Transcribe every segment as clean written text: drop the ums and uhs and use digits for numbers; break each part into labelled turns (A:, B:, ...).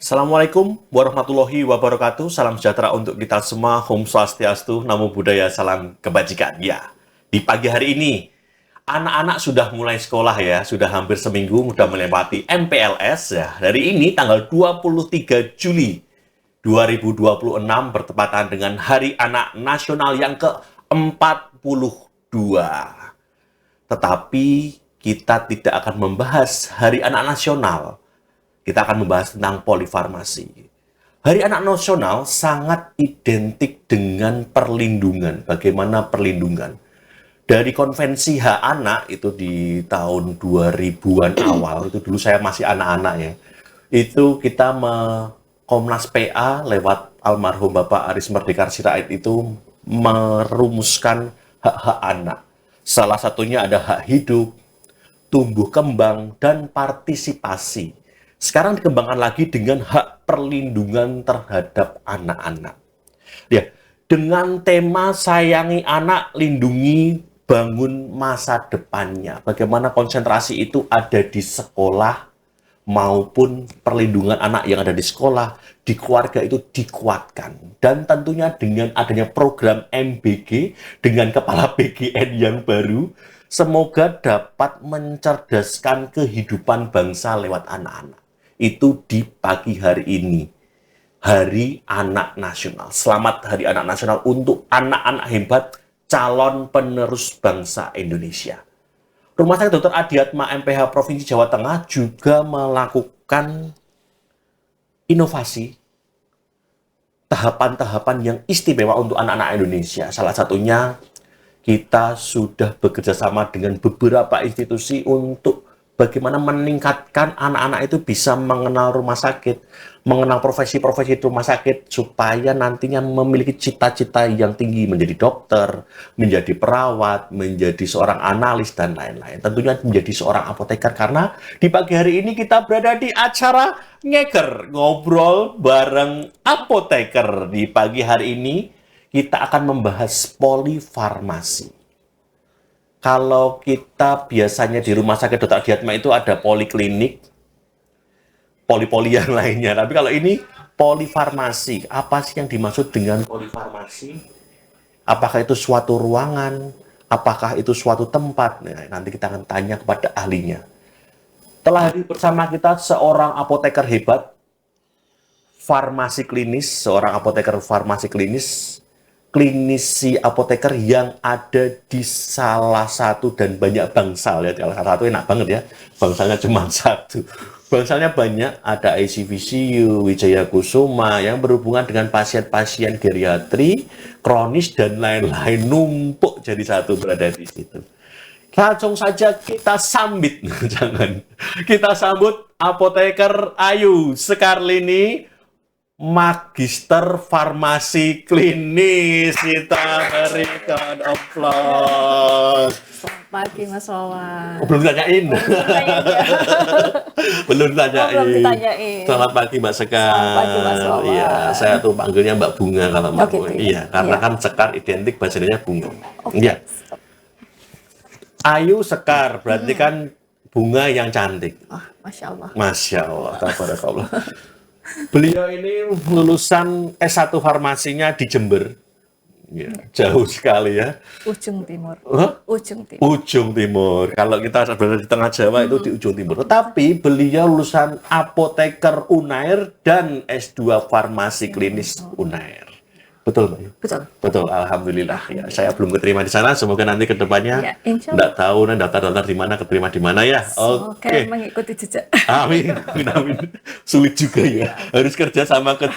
A: Assalamualaikum warahmatullahi wabarakatuh. Salam sejahtera untuk kita semua. Om Swastiastu, Namo Buddhaya, salam kebajikan. Ya, di pagi hari ini, anak-anak sudah mulai sekolah ya. Sudah hampir seminggu, sudah melewati MPLS. Ya, dari ini tanggal 23 Juli 2026 bertepatan dengan Hari Anak Nasional yang ke-42. Tetapi kita tidak akan membahas Hari Anak Nasional. Kita akan membahas tentang polifarmasi. Hari Anak Nasional sangat identik dengan perlindungan. Bagaimana perlindungan? Dari konvensi hak anak itu di tahun 2000-an awal, itu dulu saya masih anak-anak ya. Itu kita Komnas PA lewat almarhum Bapak Aris Merdeka Sirait itu merumuskan hak-hak anak. Salah satunya ada hak hidup, tumbuh kembang, dan partisipasi. Sekarang dikembangkan lagi dengan hak perlindungan terhadap anak-anak. Ya, dengan tema sayangi anak, lindungi, bangun masa depannya. Bagaimana konsentrasi itu ada di sekolah maupun perlindungan anak yang ada di sekolah, di keluarga itu dikuatkan. Dan tentunya dengan adanya program MBG, dengan kepala PGN yang baru, semoga dapat mencerdaskan kehidupan bangsa lewat anak-anak. Itu di pagi hari ini, Hari Anak Nasional. Selamat Hari Anak Nasional untuk anak-anak hebat calon penerus bangsa Indonesia. Rumah Sakit Dr. Adiatma MPH Provinsi Jawa Tengah juga melakukan inovasi tahapan-tahapan yang istimewa untuk anak-anak Indonesia. Salah satunya kita sudah bekerja sama dengan beberapa institusi untuk bagaimana meningkatkan anak-anak itu bisa mengenal rumah sakit, mengenal profesi-profesi rumah sakit, supaya nantinya memiliki cita-cita yang tinggi, menjadi dokter, menjadi perawat, menjadi seorang analis, dan lain-lain. Tentunya menjadi seorang apoteker, karena di pagi hari ini kita berada di acara Ngeker, ngobrol bareng apoteker. Di pagi hari ini kita akan membahas polifarmasi. Kalau kita biasanya di Rumah Sakit Dr. Adiatma itu ada poliklinik, poli-poli yang lainnya. Tapi kalau ini polifarmasi, apa sih yang dimaksud dengan polifarmasi? Apakah itu suatu ruangan? Apakah itu suatu tempat? Nah, nanti kita akan tanya kepada ahlinya. Telah hadir bersama kita seorang apoteker hebat, farmasi klinis, seorang apoteker farmasi klinis, klinisi apoteker yang ada di salah satu dan banyak bangsal ya. Salah satu enak banget ya, bangsalnya cuma satu. Bangsalnya banyak, ada ICVCU, Wijaya Kusuma yang berhubungan dengan pasien-pasien geriatri, kronis, dan lain-lain, numpuk jadi satu berada di situ. Langsung saja kita sambit, jangan. Kita sambut apoteker Ayu Sekarlini, Magister Farmasi Klinis. Kita berikan aplaus.
B: Selamat pagi Mas Wawan.
A: Oh, belum ditanyain. Belum ditanyain.
B: belum ditanyain.
A: Selamat pagi Mbak Sekar.
B: Selamat pagi Mas Wawan.
A: Iya, saya tuh panggilnya Mbak Bunga kalau Mbak
B: gitu
A: Bunga.
B: ya?
A: Iya, karena
B: Iya.
A: kan Sekar identik bahasa Indonesia bunga.
B: Oke.
A: Iya. Ayu Sekar berarti kan bunga yang cantik.
B: Wah, Masya Allah.
A: Masya Allah, tabarakallah. Beliau ini lulusan S1 farmasinya di Jember. Ya, jauh sekali ya.
B: Ujung Timur.
A: Hah?
B: Ujung Timur.
A: Ujung Timur. Kalau kita berada di tengah Jawa itu di ujung timur. Tetapi beliau lulusan apoteker Unair dan S2 farmasi klinis Unair. Betul, Mbak?
B: Betul.
A: Betul, alhamdulillah. Ya, saya belum keterima di sana. Semoga nanti ke depannya
B: Ya, insya Allah.
A: enggak tahu nanti daftar-daftar di mana, keterima di mana ya.
B: Oke,
A: Oke.
B: mengikuti jejak.
A: Amin, amin, amin. Sulit juga ya. Harus kerja sama ke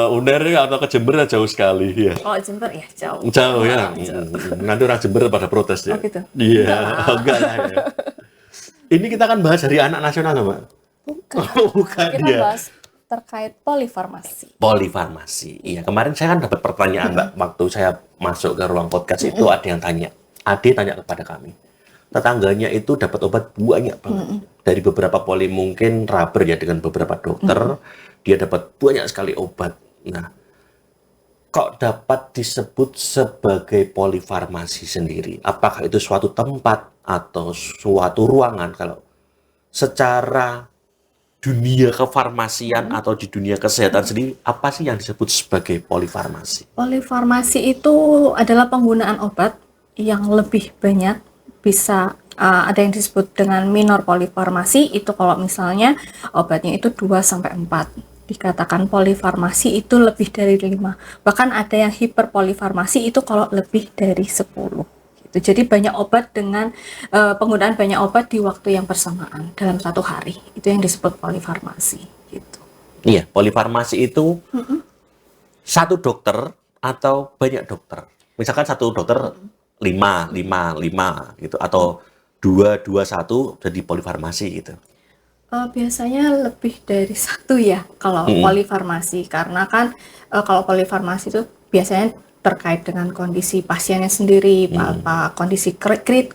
A: Unair atau ke Jember jauh sekali ya.
B: Oh, Jember ya, jauh.
A: Jauh ya.
B: Jauh.
A: Nanti orang Jember pada protes ya.
B: Oh, gitu?
A: Iya, enggak lah ya. Ini kita akan bahas Hari Anak Nasional, Mbak.
B: Bukan.
A: Oh, bukan
B: Kita
A: ya.
B: bahas terkait polifarmasi.
A: Polifarmasi. Iya, kemarin saya kan dapat pertanyaan, Mbak. Waktu saya masuk ke ruang podcast itu ada yang tanya. Ade tanya kepada kami. Tetangganya itu dapat obat banyak banget. Dari beberapa poli mungkin rubber ya dengan beberapa dokter. Dia dapat banyak sekali obat. Nah, kok dapat disebut sebagai polifarmasi sendiri? Apakah itu suatu tempat atau suatu ruangan? Kalau secara dunia kefarmasian atau di dunia kesehatan sendiri, apa sih yang disebut sebagai polifarmasi?
B: Polifarmasi itu adalah penggunaan obat yang lebih banyak, bisa ada yang disebut dengan minor polifarmasi, itu kalau misalnya obatnya itu 2 sampai 4. Dikatakan polifarmasi itu lebih dari 5. Bahkan ada yang hiperpolifarmasi itu kalau lebih dari 10. Gitu. Jadi banyak obat dengan penggunaan banyak obat di waktu yang bersamaan dalam satu hari. Itu yang disebut polifarmasi gitu.
A: Iya, polifarmasi itu satu dokter atau banyak dokter. Misalkan satu dokter 5 gitu, atau 2 1 jadi polifarmasi gitu.
B: Biasanya lebih dari satu ya kalau polifarmasi, karena kan kalau polifarmasi itu biasanya terkait dengan kondisi pasiennya sendiri, apa kondisi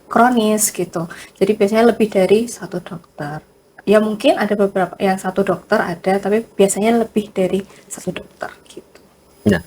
B: kronis gitu. Jadi biasanya lebih dari satu dokter. Ya mungkin ada beberapa yang satu dokter ada, tapi biasanya lebih dari satu dokter gitu.
A: Nah,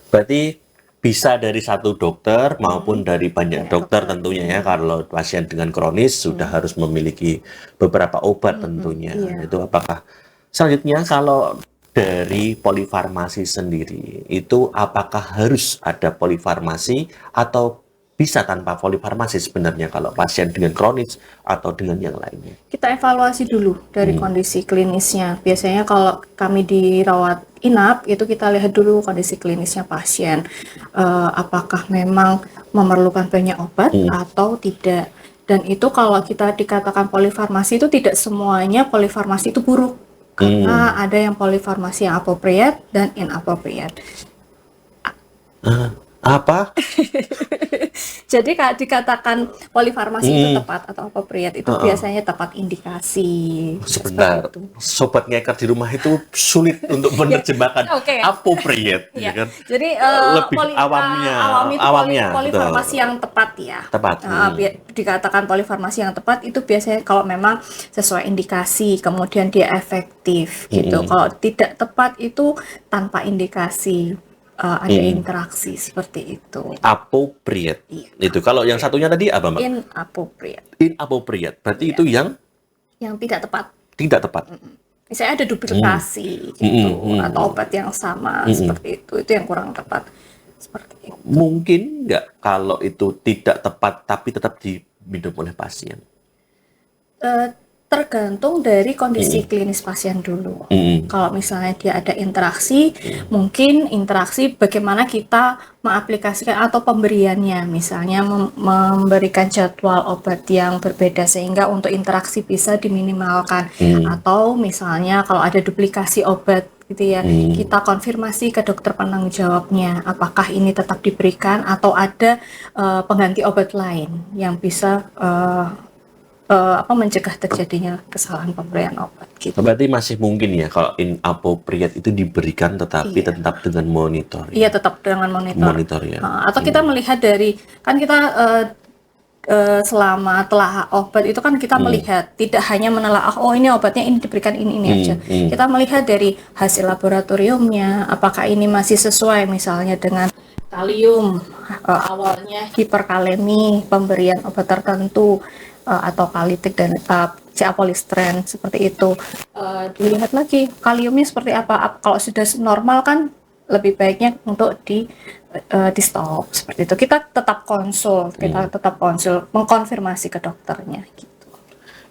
A: berarti bisa dari satu dokter maupun dari banyak dokter tentunya ya. Kalau pasien dengan kronis sudah harus memiliki beberapa obat tentunya.
B: Iya.
A: Itu apakah selanjutnya kalau dari polifarmasi sendiri itu apakah harus ada polifarmasi atau bisa tanpa polifarmasi sebenarnya kalau pasien dengan kronis atau dengan yang lainnya?
B: Kita evaluasi dulu dari kondisi klinisnya. Biasanya kalau kami dirawat inap, itu kita lihat dulu kondisi klinisnya pasien. Apakah memang memerlukan banyak obat atau tidak. Dan itu kalau kita dikatakan polifarmasi itu tidak semuanya polifarmasi itu buruk. Karena ada yang polifarmasi yang appropriate dan inappropriate.
A: Apa?
B: Jadi kalau dikatakan polifarmasi itu tepat atau appropriate, itu biasanya tepat indikasi.
A: Sebentar,
B: Seperti itu.
A: sobat ngeker di rumah itu sulit untuk menerjemahkan
B: Oke.
A: appropriate,
B: Ya,
A: ya kan?
B: jadi
A: Lebih awamnya,
B: awamnya
A: betul.
B: polifarmasi yang tepat ya.
A: Tepat.
B: Dikatakan polifarmasi yang tepat itu biasanya kalau memang sesuai indikasi, kemudian dia efektif gitu. Kalau tidak tepat itu tanpa indikasi, ada interaksi seperti itu.
A: Appropriate.
B: Iya.
A: Itu kalau yang satunya tadi apa, Mbak?
B: Inappropriate,
A: Inappropriate. Berarti itu yang
B: yang tidak tepat.
A: tidak tepat.
B: Misalnya ada duplikasi gitu, atau obat yang sama seperti itu yang kurang tepat. Seperti itu.
A: Mungkin nggak kalau itu tidak tepat tapi tetap diminum oleh pasien?
B: Tergantung dari kondisi klinis pasien dulu. Kalau misalnya dia ada interaksi, mungkin interaksi bagaimana kita mengaplikasikan atau pemberiannya, misalnya memberikan jadwal obat yang berbeda sehingga untuk interaksi bisa diminimalkan. Atau misalnya kalau ada duplikasi obat gitu ya, kita konfirmasi ke dokter penanggung jawabnya apakah ini tetap diberikan atau ada pengganti obat lain yang bisa mencegah terjadinya kesalahan pemberian obat gitu.
A: Berarti masih mungkin ya kalau inappropriate itu diberikan tetapi tetap dengan monitor.
B: Iya, tetap dengan monitor.
A: Ya.
B: Atau kita melihat dari, kan kita selama telah obat itu kan kita melihat, tidak hanya menelaah oh ini obatnya ini diberikan ini aja. Kita melihat dari hasil laboratoriumnya, apakah ini masih sesuai misalnya dengan kalium, awalnya hiperkalemi, pemberian obat tertentu, atau kalitik dan ciapolistren seperti itu. Dilihat lagi kaliumnya seperti apa. Kalau sudah normal kan lebih baiknya untuk di stop seperti itu. Kita tetap konsul, mengkonfirmasi ke dokternya gitu.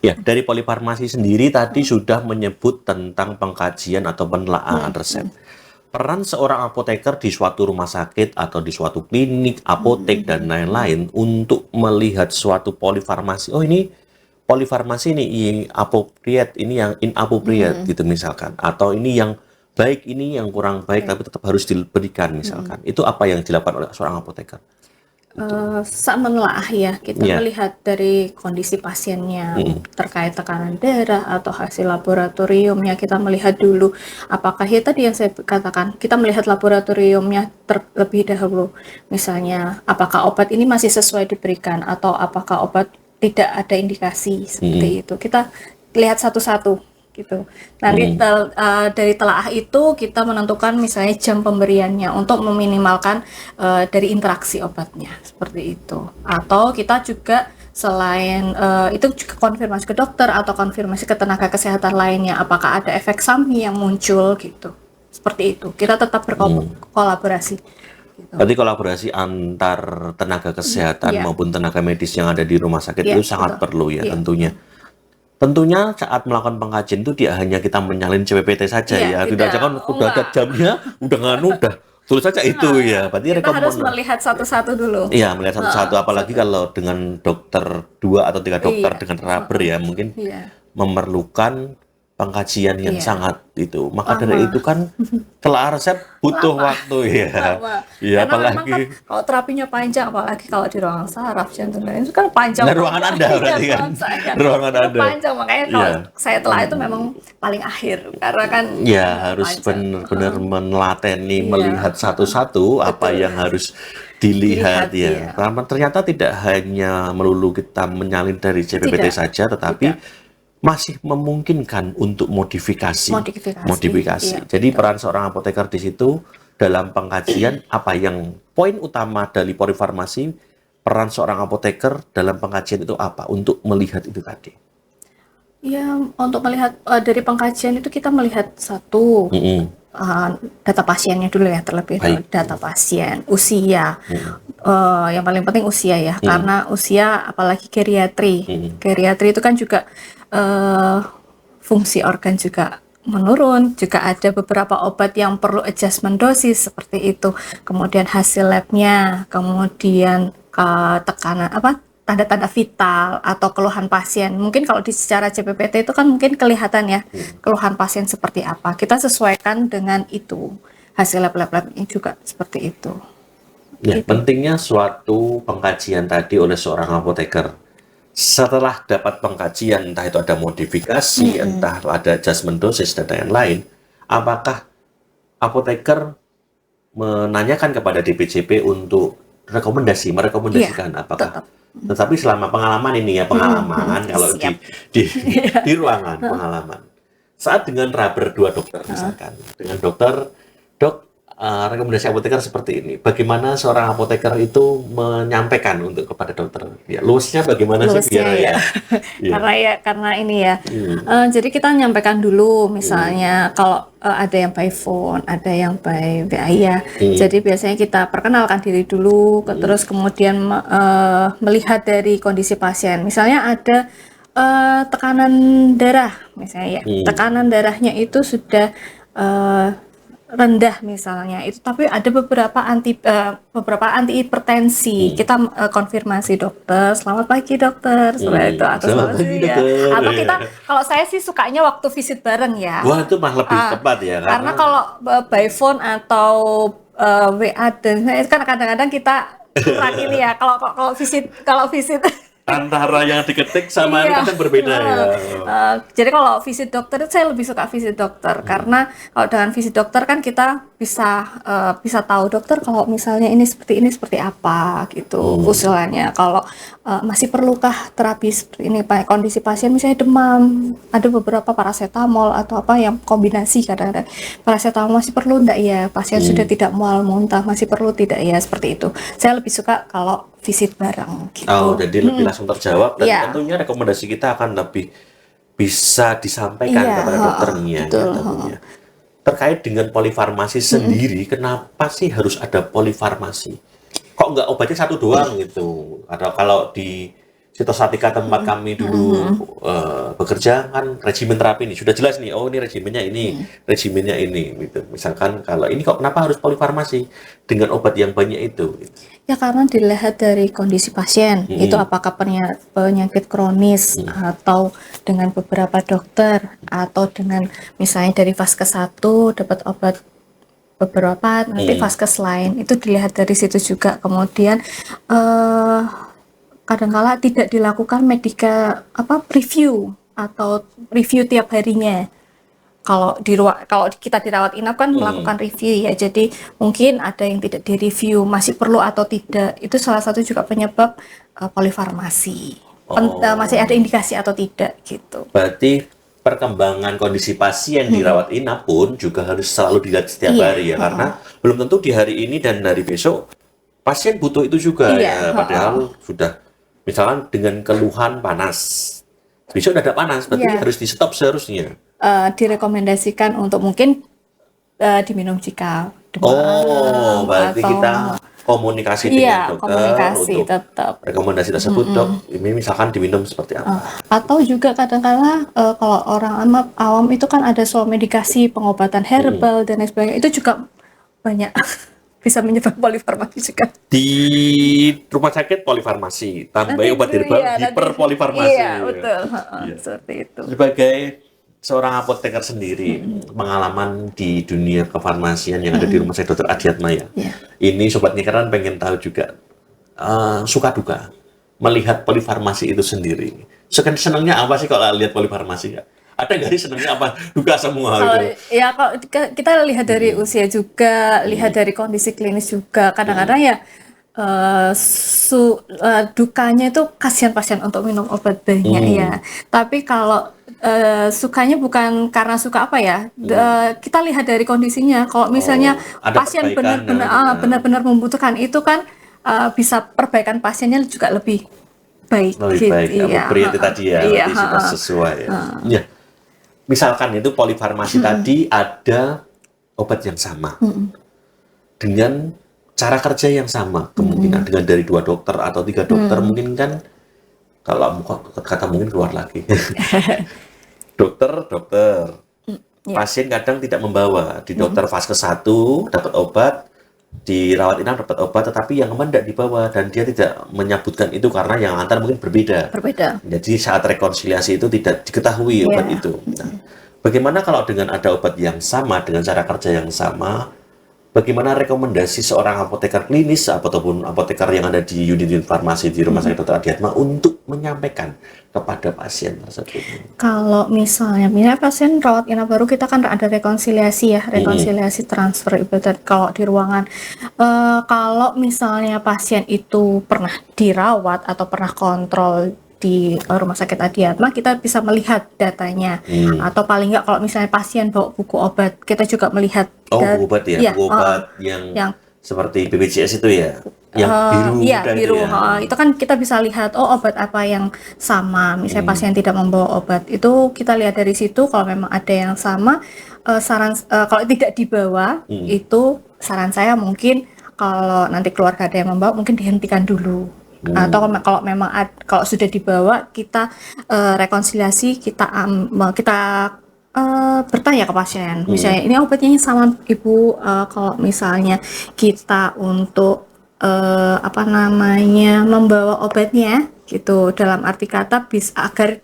A: Ya, dari polifarmasi sendiri tadi sudah menyebut tentang pengkajian atau penelaahan resep. Peran seorang apoteker di suatu rumah sakit atau di suatu klinik, apotek, dan lain-lain untuk melihat suatu polifarmasi. Oh, ini polifarmasi ini appropriate, ini yang inappropriate gitu misalkan. Atau ini yang baik, ini yang kurang baik, tapi tetap harus diberikan misalkan. Itu apa yang dilakukan oleh seorang apoteker?
B: Saat menelaah ya, kita melihat dari kondisi pasiennya terkait tekanan darah atau hasil laboratoriumnya, kita melihat dulu apakah ya tadi yang saya katakan, kita melihat laboratoriumnya terlebih dahulu, misalnya apakah obat ini masih sesuai diberikan atau apakah obat tidak ada indikasi seperti itu, kita lihat satu-satu gitu. Nanti dari telaah itu kita menentukan misalnya jam pemberiannya untuk meminimalkan dari interaksi obatnya seperti itu. Atau kita juga selain itu juga konfirmasi ke dokter atau konfirmasi ke tenaga kesehatan lainnya, apakah ada efek samping yang muncul gitu. Seperti itu. Kita tetap berkolaborasi. Gitu.
A: Berarti kolaborasi antar tenaga kesehatan maupun tenaga medis yang ada di rumah sakit itu sangat perlu ya tentunya. Tentunya saat melakukan pengkajian itu tidak hanya kita menyalin CPPT saja ya. Tidak aja kan udah ada jamnya, udah tulis saja itu ya. Berarti
B: kita harus melihat satu-satu dulu.
A: Iya, melihat satu-satu apalagi kalau dengan dokter 2 atau 3 dokter dengan rubber ya mungkin memerlukan pengkajian yang sangat itu. Maka dari itu kan telah resep butuh waktu ya.
B: Iya, apalagi kan, kalau terapinya panjang, apalagi kalau di ruangan saraf jantung itu kan panjang.
A: Nah, ruangan Anda berarti kan. Ruangan Anda.
B: Panjang, makanya kalau saya telah itu memang paling akhir karena kan
A: harus benar-benar menelateni melihat satu-satu apa yang harus dilihat ya. Karena ternyata tidak hanya melulu kita menyalin dari CPPT saja tetapi masih memungkinkan untuk modifikasi. Jadi peran seorang apoteker di situ dalam pengkajian apa yang poin utama dari polifarmasi, peran seorang apoteker dalam pengkajian itu apa untuk melihat itu tadi?
B: Ya, untuk melihat dari pengkajian itu kita melihat satu data pasiennya dulu ya terlebih dahulu, data pasien, usia. Yang paling penting usia ya, karena usia apalagi geriatri. Geriatri itu kan juga fungsi organ juga menurun, juga ada beberapa obat yang perlu adjustment dosis seperti itu. Kemudian hasil labnya, kemudian tekanan tanda-tanda vital atau keluhan pasien. Mungkin kalau di secara CPPT itu kan mungkin kelihatan ya keluhan pasien seperti apa. Kita sesuaikan dengan itu. Hasil lab-labnya juga seperti itu.
A: Ya, pentingnya suatu pengkajian tadi oleh seorang apoteker. Setelah dapat pengkajian, entah itu ada modifikasi, entah ada adjustment dosis dan lain-lain, apakah apoteker menanyakan kepada DPJP untuk merekomendasikan apakah?
B: Tetap.
A: Tetapi selama pengalaman ini ya pengalaman kalau di ruangan pengalaman. Saat dengan rubber 2 dokter misalkan, dengan dokter, rekomendasi apoteker seperti ini. Bagaimana seorang apoteker itu menyampaikan untuk kepada dokter? Ya, luasnya bagaimana sih biar ya?
B: Karena ini ya. Jadi kita menyampaikan dulu, misalnya kalau ada yang by phone, ada yang by WA ya. Jadi biasanya kita perkenalkan diri dulu, terus kemudian melihat dari kondisi pasien. Misalnya ada tekanan darah, misalnya ya. Tekanan darahnya itu sudah rendah misalnya itu, tapi ada beberapa anti hipertensi. Kita konfirmasi dokter, selamat pagi dokter, seperti itu, atau selamat pagi ya. Atau kita, kalau saya sih sukanya waktu visit bareng ya.
A: Wah, itu malah lebih tepat ya.
B: Karena kalau by phone atau WA dan kan kadang-kadang kita kurang ini ya. Kalau visit
A: antara yang diketik sama ini kan berbeda ya.
B: Jadi kalau visit dokter itu saya lebih suka visit dokter karena kalau dengan visit dokter kan kita bisa tahu dokter kalau misalnya ini seperti apa gitu usulannya. Kalau masih perlukah terapi seperti ini, kondisi pasien misalnya demam, ada beberapa paracetamol atau apa yang kombinasi, kadang-kadang paracetamol masih perlu enggak ya, pasien sudah tidak mual muntah masih perlu tidak ya, seperti itu. Saya lebih suka kalau visit bareng gitu.
A: Jadi lebih langsung terjawab dan tentunya rekomendasi kita akan lebih bisa disampaikan kepada dokternya. Tentunya. Terkait dengan polifarmasi sendiri, kenapa sih harus ada polifarmasi? Kok nggak obatnya satu doang gitu? Atau kalau di Sitosatika tempat kami dulu bekerja kan regimen terapi ini sudah jelas nih, oh ini regimennya ini, regimennya ini gitu. Misalkan kalau ini kok kenapa harus polifarmasi dengan obat yang banyak itu? Gitu.
B: Ya karena dilihat dari kondisi pasien, itu apakah penyakit kronis atau dengan beberapa dokter, atau dengan misalnya dari vaskes 1 dapat obat beberapa, nanti vaskes lain, itu dilihat dari situ juga. Kemudian kadang-kala tidak dilakukan review atau review tiap harinya. Kalau kita dirawat inap kan melakukan review ya, jadi mungkin ada yang tidak direview, masih perlu atau tidak, itu salah satu juga penyebab polifarmasi. Masih ada indikasi atau tidak gitu.
A: Berarti perkembangan kondisi pasien dirawat inap pun juga harus selalu dilihat setiap hari ya, karena belum tentu di hari ini dan hari besok pasien butuh itu juga ya, padahal sudah Misalkan dengan keluhan panas, besok udah ada panas, berarti
B: Iya.
A: harus di stop seharusnya.
B: Direkomendasikan untuk mungkin diminum jika demam
A: Berarti
B: atau
A: kita komunikasi
B: iya,
A: dengan dokter
B: komunikasi
A: untuk
B: tetap.
A: rekomendasi tersebut, dok, ini misalkan diminum seperti apa?
B: Atau juga kadang-kala kalau orang awam itu kan ada soal medikasi, pengobatan herbal dan lain sebagainya, itu juga banyak bisa menyebabkan polifarmasi juga.
A: Di rumah sakit polifarmasi, tambah obat herbal,
B: Iya,
A: hiperpolifarmasi.
B: iya, betul.
A: Iya.
B: Seperti itu.
A: Sebagai seorang apoteker sendiri, pengalaman di dunia kefarmasian yang ada di rumah sakit Dr. Adiatma ya.
B: Iya.
A: Ini Sobat Nyikeran pengen tahu juga suka duka melihat polifarmasi itu sendiri. Senangnya apa sih kalau lihat polifarmasi ya? Ada nggak sih senangnya apa? Duka semua
B: Kalau
A: gitu.
B: ya kalau kita lihat dari usia juga, lihat dari kondisi klinis juga, kadang-kadang ya dukanya itu kasihan pasien untuk minum obat banyak ya. Tapi kalau sukanya bukan karena suka apa ya, kita lihat dari kondisinya. Kalau misalnya
A: ada
B: pasien
A: perbaikan
B: benar-benar membutuhkan itu kan bisa perbaikan pasiennya juga lebih baik.
A: Lebih baik,
B: Iya,
A: itu tadi ya,
B: iya,
A: lebih suka sesuai ya. Ya. Misalkan itu polifarmasi tadi ada obat yang sama dengan cara kerja yang sama, kemungkinan dengan dari 2 dokter atau 3 dokter mungkin kan, kalau kata mungkin keluar lagi. dokter
B: Iya.
A: pasien kadang tidak membawa, di dokter fase 1 dapat obat, di rawat inap dapat obat, tetapi yang kemarin tidak dibawa dan dia tidak menyebutkan itu karena yang antar mungkin berbeda. Jadi saat rekonsiliasi itu tidak diketahui obat itu. Nah, bagaimana kalau dengan ada obat yang sama, dengan cara kerja yang sama, bagaimana rekomendasi seorang apoteker klinis ataupun apoteker yang ada di unit farmasi di Rumah Sakit Dr. Adiatma untuk menyampaikan kepada pasien tersebut?
B: Kalau misalnya pasien rawat inap baru, kita kan ada rekonsiliasi ya, rekonsiliasi transfer ibarat kalau di ruangan. Kalau misalnya pasien itu pernah dirawat atau pernah kontrol di Rumah Sakit Adiatma, kita bisa melihat datanya. Atau paling nggak kalau misalnya pasien bawa buku obat, kita juga melihat.
A: Buku obat ya, buku obat yang seperti BPJS itu ya, yang biru.
B: Iya, biru.
A: Ya.
B: Itu kan kita bisa lihat, obat apa yang sama. Misalnya pasien tidak membawa obat, itu kita lihat dari situ. Kalau memang ada yang sama, kalau tidak dibawa, itu saran saya mungkin kalau nanti keluarga ada yang membawa, mungkin dihentikan dulu. Atau kalau memang kalau sudah dibawa, kita rekonsiliasi, kita bertanya ke pasien, misalnya ini obatnya sama ibu, kalau misalnya kita untuk membawa obatnya gitu, dalam arti kata agar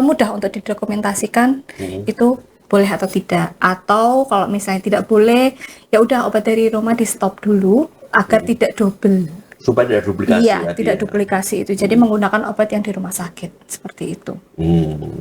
B: mudah untuk didokumentasikan, itu boleh atau tidak. Atau kalau misalnya tidak boleh, ya udah obat dari rumah di stop dulu agar tidak double.
A: Supaya tidak duplikasi.
B: Iya, tidak duplikasi itu. Jadi menggunakan obat yang di rumah sakit seperti itu.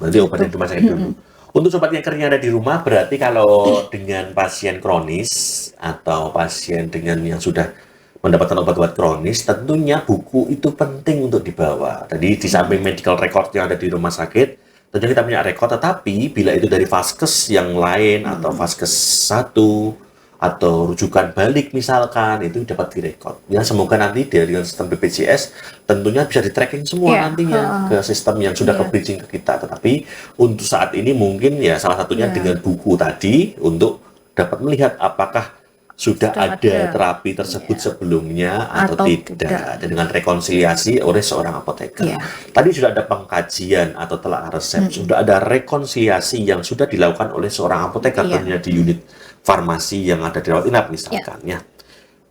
A: Berarti obat yang di rumah sakit dulu. Untuk sobat nyeker yang ada di rumah, berarti kalau dengan pasien kronis atau pasien dengan yang sudah mendapatkan obat-obat kronis, tentunya buku itu penting untuk dibawa. Jadi di samping medical record yang ada di rumah sakit, tentunya kita punya record, tetapi bila itu dari vaskes yang lain atau vaskes 1 atau rujukan balik misalkan, itu dapat direkod. Ya, semoga nanti dari sistem BPJS tentunya bisa di-tracking semua nantinya ke sistem yang sudah ke-bridging ke kita. Tetapi untuk saat ini mungkin ya salah satunya dengan buku tadi untuk dapat melihat apakah sudah ada terapi tersebut sebelumnya atau tidak. Dan dengan rekonsiliasi oleh seorang apoteker. Tadi sudah ada pengkajian atau telaah resep, sudah ada rekonsiliasi yang sudah dilakukan oleh seorang apoteker tentunya di unit farmasi yang ada di rawat inap misalkan ya.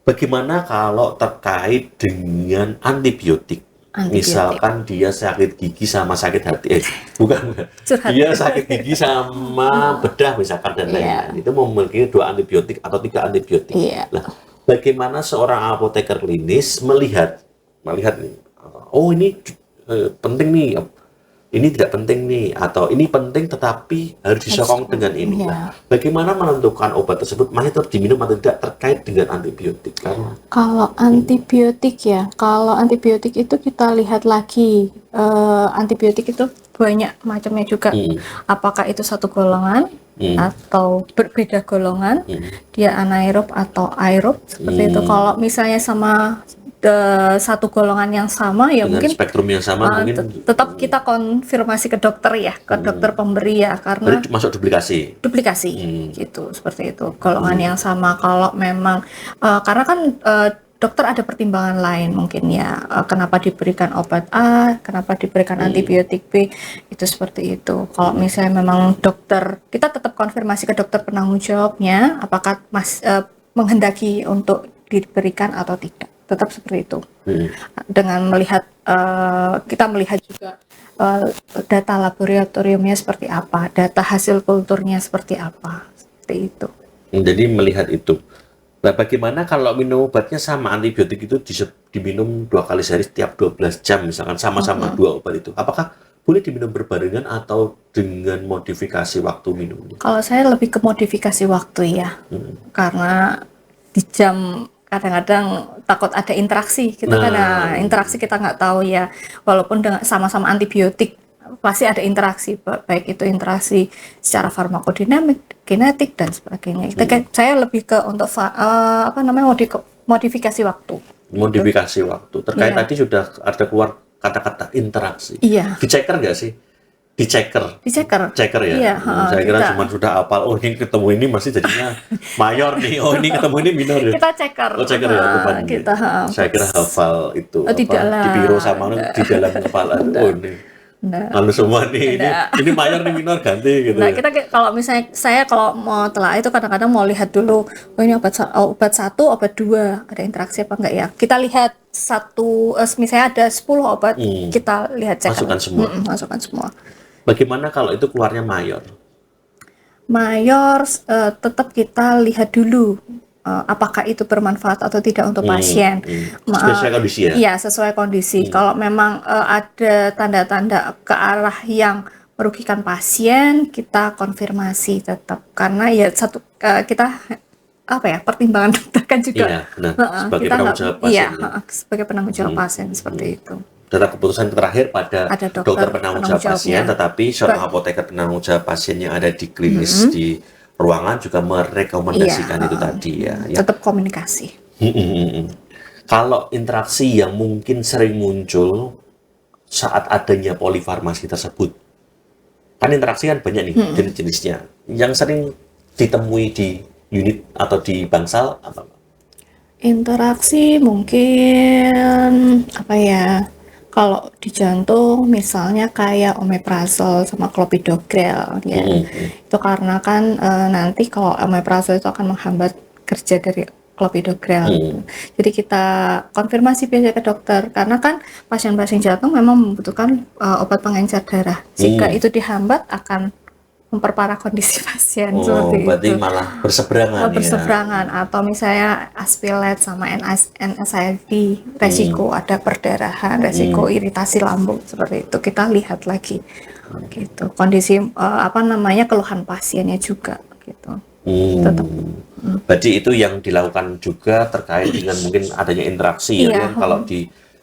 A: Bagaimana kalau terkait dengan antibiotik? Misalkan dia sakit gigi sama sakit hati, bukan, dia sakit gigi sama bedah misalkan dan lain-lain, itu memiliki 2 antibiotik atau 3 antibiotik. Nah, bagaimana seorang apoteker klinis melihat nih, ini penting nih, ini tidak penting nih, atau ini penting tetapi harus disokong dengan ini. Nah, bagaimana menentukan obat tersebut masih tetap diminum atau tidak terkait dengan antibiotik?
B: Kalau antibiotik itu kita lihat lagi, antibiotik itu banyak macamnya juga. Apakah itu satu golongan atau berbeda golongan, dia anaerob atau aerob seperti itu. Kalau misalnya sama satu golongan yang sama ya
A: Dengan
B: mungkin
A: spektrum yang sama mungkin
B: tetap kita konfirmasi ke dokter ya, ke dokter pemberi ya, karena
A: berarti masuk duplikasi.
B: duplikasi gitu, seperti itu golongan yang sama. Kalau memang karena kan dokter ada pertimbangan lain mungkin ya, kenapa diberikan obat A, kenapa diberikan antibiotik B, itu seperti itu. Kalau misalnya memang dokter, kita tetap konfirmasi ke dokter penanggung jawabnya apakah menghendaki untuk diberikan atau tidak, tetap seperti itu. Dengan melihat kita melihat juga data laboratoriumnya seperti apa, data hasil kulturnya seperti apa, seperti itu.
A: Jadi melihat itu. Nah, bagaimana kalau minum obatnya sama antibiotik itu diminum 2 kali sehari setiap 12 jam, misalkan sama-sama 2 obat itu. Apakah boleh diminum berbarengan atau dengan modifikasi waktu minumnya?
B: Kalau saya lebih ke modifikasi waktu ya, karena di jam kadang-kadang takut ada interaksi gitu kan, interaksi kita nggak tahu ya, walaupun dengan sama-sama antibiotik pasti ada interaksi, baik itu interaksi secara farmakodinamik, kinetik dan sebagainya. Saya lebih ke untuk modifikasi waktu.
A: Modifikasi waktu. Terkait tadi sudah ada keluar kata-kata interaksi.
B: Iya.
A: Diceker nggak sih? Diceker. Ceker ya.
B: Iya,
A: Saya kira cuma sudah hafal. Oh, ini ketemu ini masih jadinya mayor nih. Oh, ini ketemu ini minor ya.
B: Kita ceker.
A: Oh, ceker ya, bukan. Saya kira hafal itu.
B: Tidak lah.
A: Di biro sama di dalam kepala. Oh, ini. Lalu semua nih, ini mayor nih minor ganti gitu.
B: Nah, kita kalau misalnya saya kalau mau telah itu kadang-kadang mau lihat dulu, oh ini obat 1, obat 2, ada interaksi apa enggak ya? Kita lihat misalnya ada 10 obat, kita lihat cek. Masukkan semua.
A: Bagaimana kalau itu keluarnya mayor?
B: Mayor tetap kita lihat dulu apakah itu bermanfaat atau tidak untuk pasien.
A: Sesuai kondisi ya?
B: Iya, sesuai kondisi. Kalau memang ada tanda-tanda ke arah yang merugikan pasien, kita konfirmasi tetap. Karena ya kita pertimbangan dokter kan juga.
A: Iya, benar. Sebagai penanggung jawab pasien.
B: Iya, sebagai penanggung jawab pasien seperti itu.
A: Data keputusan terakhir pada dokter penanggung jawab pasien, tetapi seorang apoteker penanggung jawab pasien yang ada di klinis di ruangan juga merekomendasikan itu tadi ya.
B: Tetap komunikasi.
A: Kalau interaksi yang mungkin sering muncul saat adanya polifarmasi tersebut, kan interaksi kan banyak nih jenis-jenisnya. Yang sering ditemui di unit atau di bangsal apa?
B: Interaksi mungkin apa ya? Kalau di jantung misalnya kayak omeprazol sama clopidogrel ya. Itu karena kan nanti kalau omeprazol itu akan menghambat kerja dari clopidogrel. Jadi kita konfirmasi biasa ke dokter karena kan pasien-pasien jantung memang membutuhkan obat pengencer darah. Jika itu dihambat akan memperparah kondisi pasien seperti
A: berarti
B: itu.
A: malah berseberangan
B: atau misalnya aspilet sama NSAID, resiko ada perdarahan, resiko iritasi lambung seperti itu. Kita lihat lagi gitu. Kondisi keluhan pasiennya juga gitu. Tetap.
A: Berarti itu yang dilakukan juga terkait dengan mungkin adanya interaksi ya. Kalau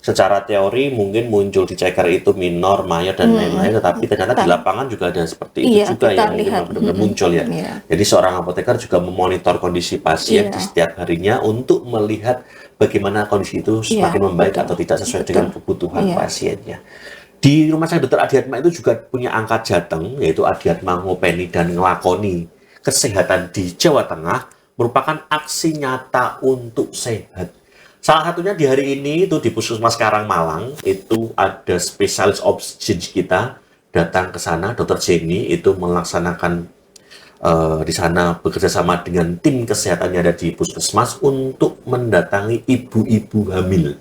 A: secara teori mungkin muncul di ceker itu minor, mayor dan lain-lain, tetapi ternyata di lapangan juga ada seperti itu juga yang mungkin benar-benar muncul ya. Jadi seorang apoteker juga memonitor kondisi pasien di setiap harinya untuk melihat bagaimana kondisi itu semakin membaik atau tidak sesuai dengan kebutuhan pasiennya. Di Rumah Sakit Dr. Adiatma itu juga punya angkat jateng, yaitu Adiatma ngopeni dan ngelakoni kesehatan di Jawa Tengah, merupakan aksi nyata untuk sehat. Salah satunya di hari ini itu di Puskesmas Karangmalang, itu ada spesialis oksigen kita datang ke sana, Dr. Jenny itu melaksanakan di sana bekerja sama dengan tim kesehatan yang ada di Puskesmas untuk mendatangi ibu-ibu hamil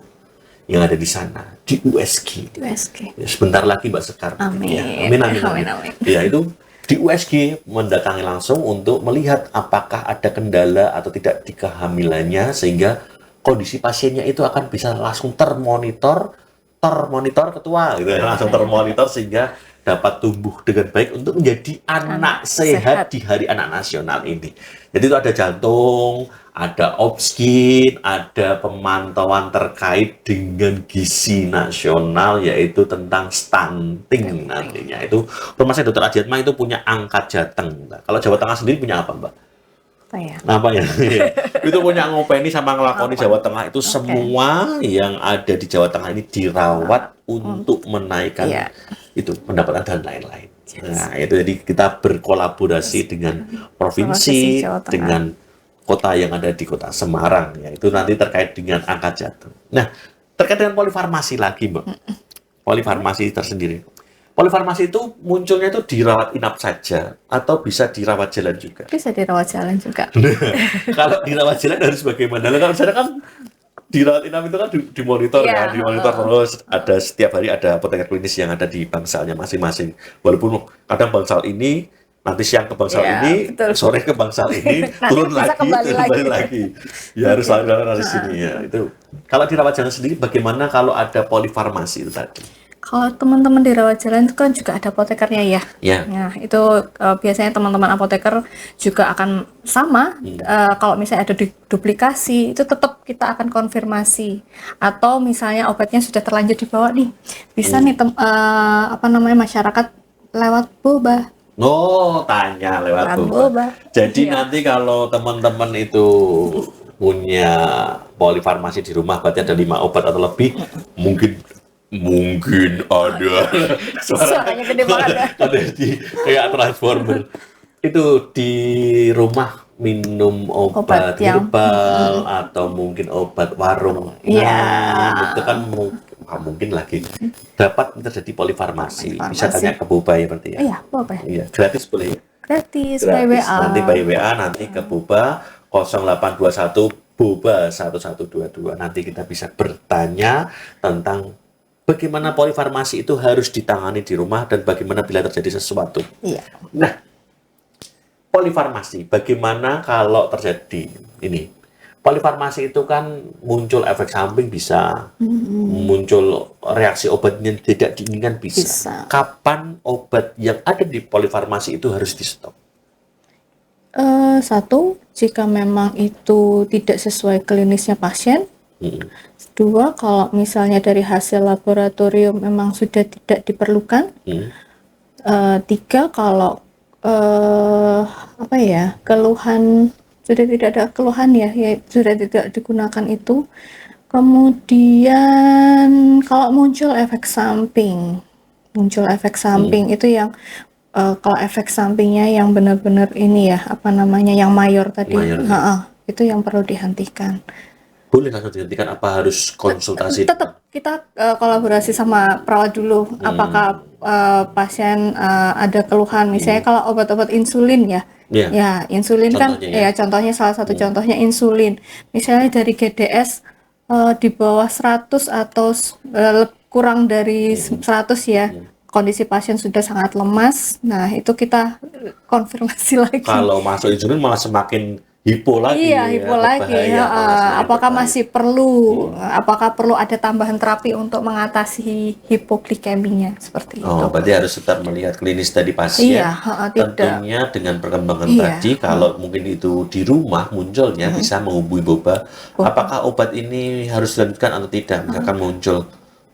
A: yang ada di sana, di USG. Ya, sebentar lagi Mbak Sekar.
B: Amin.
A: Ya, amin. Ya, itu di USG mendatangi langsung untuk melihat apakah ada kendala atau tidak di kehamilannya, sehingga kondisi pasiennya itu akan bisa langsung termonitor ketua gitu ya, langsung termonitor sehingga dapat tumbuh dengan baik untuk menjadi anak sehat di Hari Anak Nasional ini. Jadi itu ada jantung, ada obskin, ada pemantauan terkait dengan gizi nasional, yaitu tentang stunting nantinya. Itu Rumah Sakit Dr. Adiatma itu punya angkat jateng. Nah, kalau Jawa Tengah sendiri punya apa, Mbak?
B: apa ya?
A: Apa ya? Itu punya ngopeni sama ngelakoni Jawa Tengah itu semua yang ada di Jawa Tengah ini dirawat untuk menaikkan
B: Iya.
A: itu pendapatan dan lain-lain. Nah, itu jadi kita berkolaborasi dengan provinsi,
B: Jawa Tengah.
A: dengan kota yang ada di kota Semarang, ya itu nanti terkait dengan angka jatuh. Nah, terkait dengan polifarmasi lagi, Mbak. Polifarmasi tersendiri. Polifarmasi itu munculnya itu dirawat inap saja atau bisa dirawat jalan juga.
B: Bisa dirawat jalan juga.
A: Kalau dirawat jalan harus bagaimana? Kalau misalnya kan dirawat inap itu kan dimonitor
B: Iya,
A: kan, dimonitor terus ada setiap hari ada apoteker klinis yang ada di bangsalnya masing-masing. Walaupun kadang bangsal ini nanti siang ke bangsal
B: Iya,
A: ini,
B: betul.
A: sore ke bangsal ini,
B: Nanti
A: turun
B: bisa
A: lagi,
B: kembali
A: lagi. Ya harus selalu dari sini ya. Itu. Kalau dirawat jalan sendiri bagaimana kalau ada polifarmasi itu tadi?
B: Kalau teman-teman di rawat jalan itu kan juga ada apotekernya ya.
A: Ya.
B: Nah, itu biasanya teman-teman apoteker juga akan sama. Kalau misalnya ada duplikasi, itu tetap kita akan konfirmasi. Atau misalnya obatnya sudah terlanjur dibawa nih, bisa nih masyarakat lewat boba.
A: Oh, tanya lewat boba. Jadi nanti kalau teman-teman itu punya polifarmasi di rumah, berarti ada 5 obat atau lebih, mungkin ada
B: Suaranya gede banget ya.
A: ada di kayak transformer itu di rumah minum obat
B: yang
A: herbal atau mungkin obat warung.
B: Iya.
A: Nah, itu kan mungkin lagi dapat terjadi polifarmasi. Bisa tanya ke Boba ya berarti ya.
B: Iya, boba.
A: Iya, gratis boleh ya.
B: Gratis, by WA.
A: Nanti by WA nanti ke Boba 0821 Boba 1122. Nanti kita bisa bertanya tentang bagaimana polifarmasi itu harus ditangani di rumah dan bagaimana bila terjadi sesuatu.
B: Iya.
A: Nah, polifarmasi, bagaimana kalau terjadi ini? Polifarmasi itu kan muncul efek samping bisa, muncul reaksi obat yang tidak diinginkan bisa. Kapan obat yang ada di polifarmasi itu harus di stop?
B: Satu, jika memang itu tidak sesuai klinisnya pasien. Dua, kalau misalnya dari hasil laboratorium memang sudah tidak diperlukan. Tiga, kalau keluhan sudah tidak ada keluhan ya sudah tidak digunakan itu. Kemudian kalau muncul efek samping itu yang kalau efek sampingnya yang benar-benar ini ya yang mayor tadi, itu yang perlu dihentikan.
A: Boleh langsung dihentikan apa harus konsultasi?
B: Tetap kita kolaborasi sama perawat dulu. Apakah pasien ada keluhan? Misalnya kalau obat-obat insulin ya, insulin contohnya kan, contohnya salah satu contohnya insulin. Misalnya dari GDS di bawah 100 atau kurang dari 100 ya. Kondisi pasien sudah sangat lemas. Nah, itu kita konfirmasi lagi.
A: Kalau masuk insulin malah semakin hipo lagi.
B: Iya, hipo lagi. Apakah masih perlu? Apakah perlu ada tambahan terapi untuk mengatasi hipoglikeminya seperti itu?
A: Oh, berarti harus tetap melihat klinis dari pasien.
B: Iya,
A: tentunya dengan perkembangan tadi, kalau mungkin itu di rumah munculnya bisa menghubungi Boba. Apakah obat ini harus dilanjutkan atau tidak? Misalkan muncul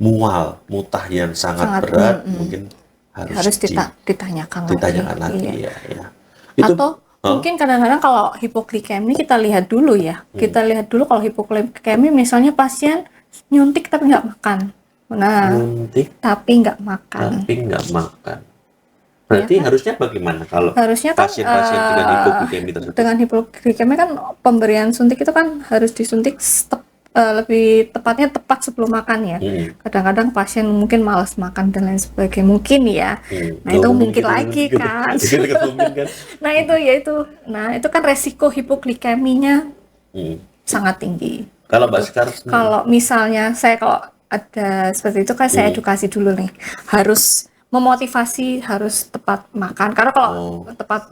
A: mutah yang sangat berat, mungkin harus
B: ditanyakan
A: lagi.
B: Iya.
A: Ya. Itu,
B: atau mungkin kadang-kadang kalau hipoglikemi kita lihat dulu ya. Kita lihat dulu kalau hipoglikemi misalnya pasien nyuntik tapi nggak makan. Nah, tapi nggak makan.
A: Berarti harusnya bagaimana kalau
B: harusnya kan,
A: pasien-pasien dengan hipoglikemi tersebut?
B: Dengan hipoglikemi kan pemberian suntik itu kan harus disuntik lebih tepatnya tepat sebelum makan ya. Kadang-kadang pasien mungkin malas makan dan lain sebagainya mungkin ya. Nah, itu mungkin lagi kan. Nah, itu kan resiko hipoglikeminya sangat tinggi. Kalau misalnya kalau ada seperti itu kan saya edukasi dulu nih. Harus memotivasi harus tepat makan. Karena kalau tepat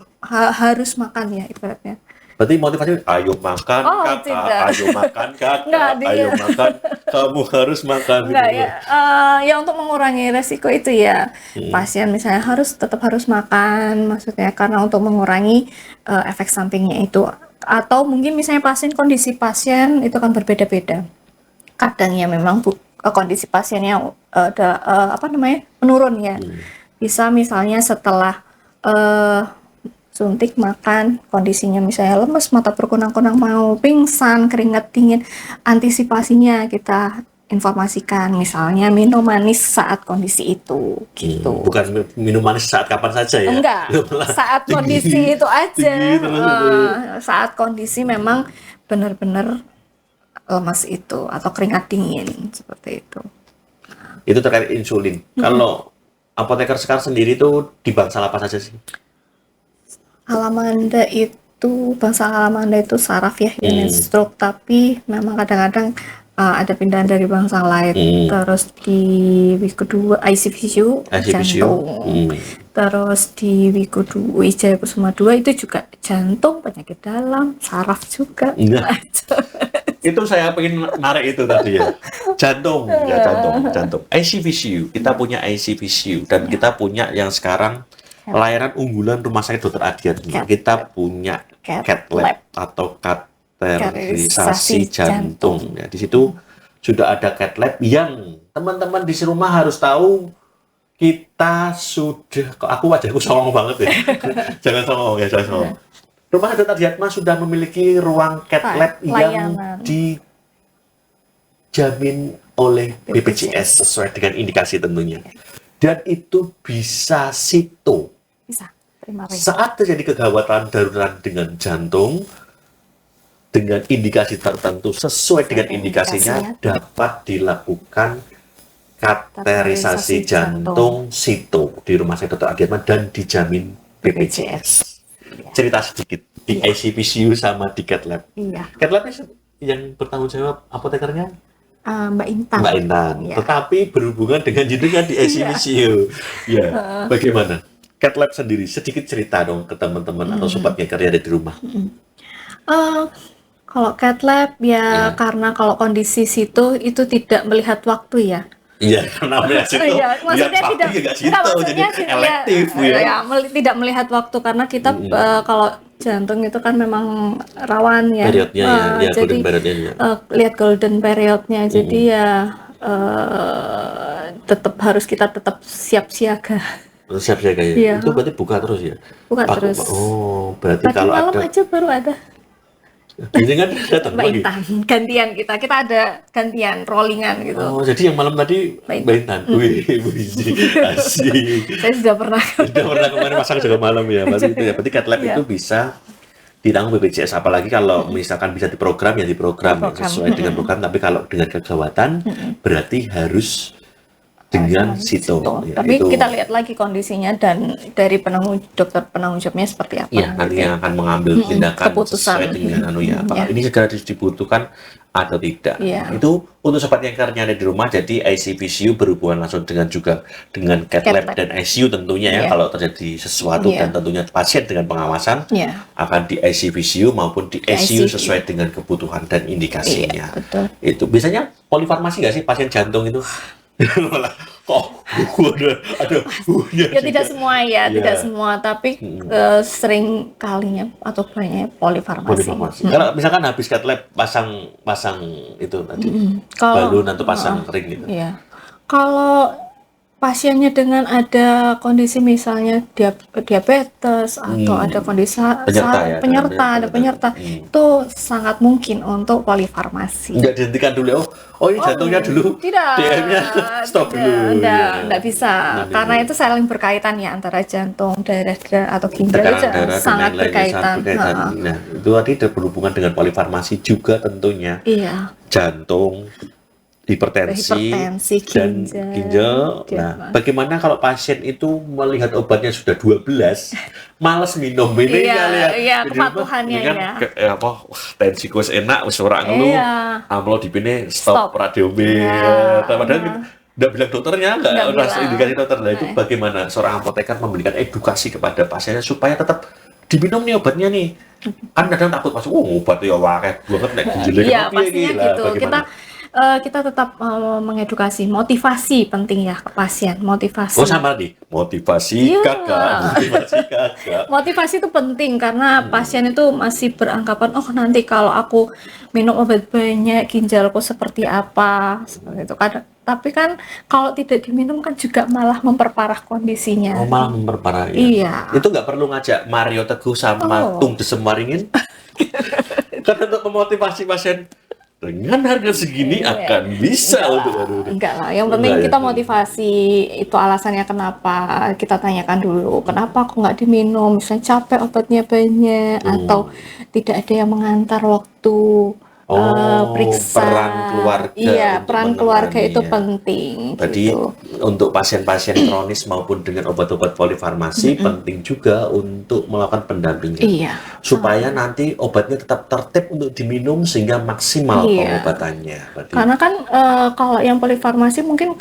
B: harus makan ya ibaratnya.
A: Berarti motivasi, ayo makan kakak, ayo makan kakak, ayo makan, kamu harus makan.
B: Ya untuk mengurangi resiko itu ya, pasien misalnya tetap harus makan, maksudnya karena untuk mengurangi efek sampingnya itu. Atau mungkin misalnya kondisi pasien itu kan berbeda-beda. Kadang ya memang kondisi pasiennya menurun ya. Bisa misalnya setelah suntik, makan, kondisinya misalnya lemes, mata berkunang-kunang, mau pingsan, keringat dingin, antisipasinya kita informasikan, misalnya minum manis saat kondisi itu, gitu.
A: Bukan minum manis saat kapan saja ya.
B: Enggak, saat kondisi itu aja. Saat kondisi memang benar-benar lemas itu atau keringat dingin seperti itu.
A: Itu terkait insulin. Kalau apoteker sekarang sendiri itu di bangsal apa saja sih?
B: Alamanda itu, bangsa Alamanda itu saraf ya, unit stroke, tapi memang kadang-kadang ada pindahan dari bangsa lain. Terus di week kedua ICVCU jantung. Terus di week kedua Wijaya Kusuma 2 itu juga jantung, penyakit dalam, saraf juga.
A: Itu saya pengen narik itu tadi ya. Jantung, ya jantung. ICVCU, kita punya ICVCU dan kita punya yang sekarang layanan unggulan Rumah Sakit Dr. Adian. Kita punya CAT lab atau kateterisasi jantung. Ya, di situ sudah ada CAT lab yang teman-teman di rumah harus tahu. Kita sudah, aku wajahku songong banget ya. Jangan songong ya, jangan songong. Rumah Sakit Dr. Adiatma sudah memiliki ruang CAT lab yang dijamin oleh BPJS sesuai dengan indikasi tentunya. Dan itu bisa sito.
B: Bisa.
A: Saat terjadi kegawatan darurat dengan jantung, dengan indikasi tertentu sesuai dengan indikasinya dapat dilakukan kateterisasi jantung sito di Rumah Sakit Dr. Adiatma dan dijamin BPJS. Cerita sedikit di ICVCU sama di CAT lab. CAT lab yang bertanggung jawab apotekernya
B: Mbak Intan.
A: Mbak Intan. Tetapi berhubungan dengan jenengan di ICVCU. Ya, bagaimana? CAT lab sendiri sedikit cerita dong ke teman-teman atau sobat ngeker yang ada di rumah.
B: Kalau CAT lab ya karena kalau kondisi situ itu tidak melihat waktu ya.
A: Iya, karena melihat situ.
B: Maksudnya
A: jadi elektif ya.
B: Tidak melihat waktu karena kita kalau jantung itu kan memang rawan ya.
A: Periodnya ya,
B: jadi lihat golden periodnya. Jadi ya kita tetap siap siaga.
A: Siap siaga ya.
B: Iya.
A: Itu berarti buka terus ya.
B: Buka terus.
A: Oh, berarti
B: tadi
A: kalau
B: malam
A: ada
B: aja baru ada.
A: Ini kan datang
B: Mbak
A: lagi.
B: Intan, gantian kita ada gantian rollingan gitu.
A: Oh, jadi yang malam tadi Mbak Intan. Wih, asik.
B: Saya sudah pernah
A: kemarin masak juga malam ya. Berarti CAT lab itu bisa ditanggung BPJS, apalagi kalau misalkan bisa diprogram ya diprogram sesuai dengan program. Tapi kalau dengan kegawatan berarti harus dengan sito. Ya,
B: tapi
A: itu.
B: Kita lihat lagi kondisinya dan dari dokter penanggung jawabnya seperti apa.
A: Ya, nanti yang akan mengambil tindakan
B: keputusan
A: sesuai dengan apakah ini segera dibutuhkan atau tidak. Itu untuk sobat yang ada di rumah. Jadi ICVCU berhubungan langsung dengan CAT lab dan ICU tentunya ya. Kalau terjadi sesuatu dan tentunya pasien dengan pengawasan akan di ICVCU maupun di ICU sesuai dengan kebutuhan dan indikasinya.
B: Betul.
A: Itu biasanya polifarmasi nggak sih pasien jantung itu?
B: Ya tidak semua ya, tidak semua, tapi sering kalinya atau banyaknya polifarmasi.
A: Kalau misalkan habis CAT lab pasang itu tadi balon atau pasang ring gitu.
B: Iya. Kalau pasiennya dengan ada kondisi misalnya diabetes atau ada kondisi penyerta itu sangat mungkin untuk polifarmasi.
A: Nggak dihentikan dulu, ini jantungnya dulu, DM-nya stop dulu.
B: Nggak bisa, karena itu saling berkaitan ya antara jantung, darah atau ginjal itu sangat berkaitan.
A: Nah, itu tadi berhubungan dengan polifarmasi juga tentunya.
B: Iya.
A: Jantung, hipertensi dan ginjal. Nah, bagaimana kalau pasien itu melihat obatnya sudah 12, malas minum ini
B: kepatuhannya
A: ya. Tensiku enak, wis ora ngelu, amlo dipine stop radiomi. Padahal nggak bilang dokternya, nggak rasa indikasi dokter. Nah, itu bagaimana seorang apoteker memberikan edukasi kepada pasiennya supaya tetap diminum nih obatnya nih. Kan kadang takut masuk, obat ya wakil banget nek ginjalnya.
B: Iya, pastinya gitu. Kita tetap mengedukasi, motivasi penting ya ke pasien, motivasi.
A: Sama nih, motivasi kakak.
B: Motivasi itu penting karena pasien itu masih beranggapan, nanti kalau aku minum obat banyak ginjalku seperti apa, seperti itu. tapi kan kalau tidak diminum kan juga malah memperparah kondisinya.
A: Oh, malah memperparah ya.
B: Iya.
A: Itu nggak perlu ngajak Mario Teguh sama
B: Oh.
A: Tung Desem Waringin? Kan untuk memotivasi pasien dengan harga segini akan bisa untuk
B: Enggak lah, yang penting
A: Enggak ya?
B: kita motivasi, itu alasannya kenapa, kita tanyakan dulu, kenapa kok nggak diminum, misalnya capek obatnya banyak, atau tidak ada yang mengantar waktu periksa.
A: peran keluarga
B: Iya,
A: untuk
B: peran keluarga itu
A: menemani ya.
B: penting.
A: Tadi
B: gitu.
A: untuk pasien-pasien kronis maupun dengan obat-obat polifarmasi penting juga untuk melakukan pendampingan.
B: Iya.
A: Supaya nanti obatnya tetap tertib untuk diminum sehingga maksimal
B: Iya.
A: pengobatannya. Berarti
B: Karena kan kalau yang polifarmasi mungkin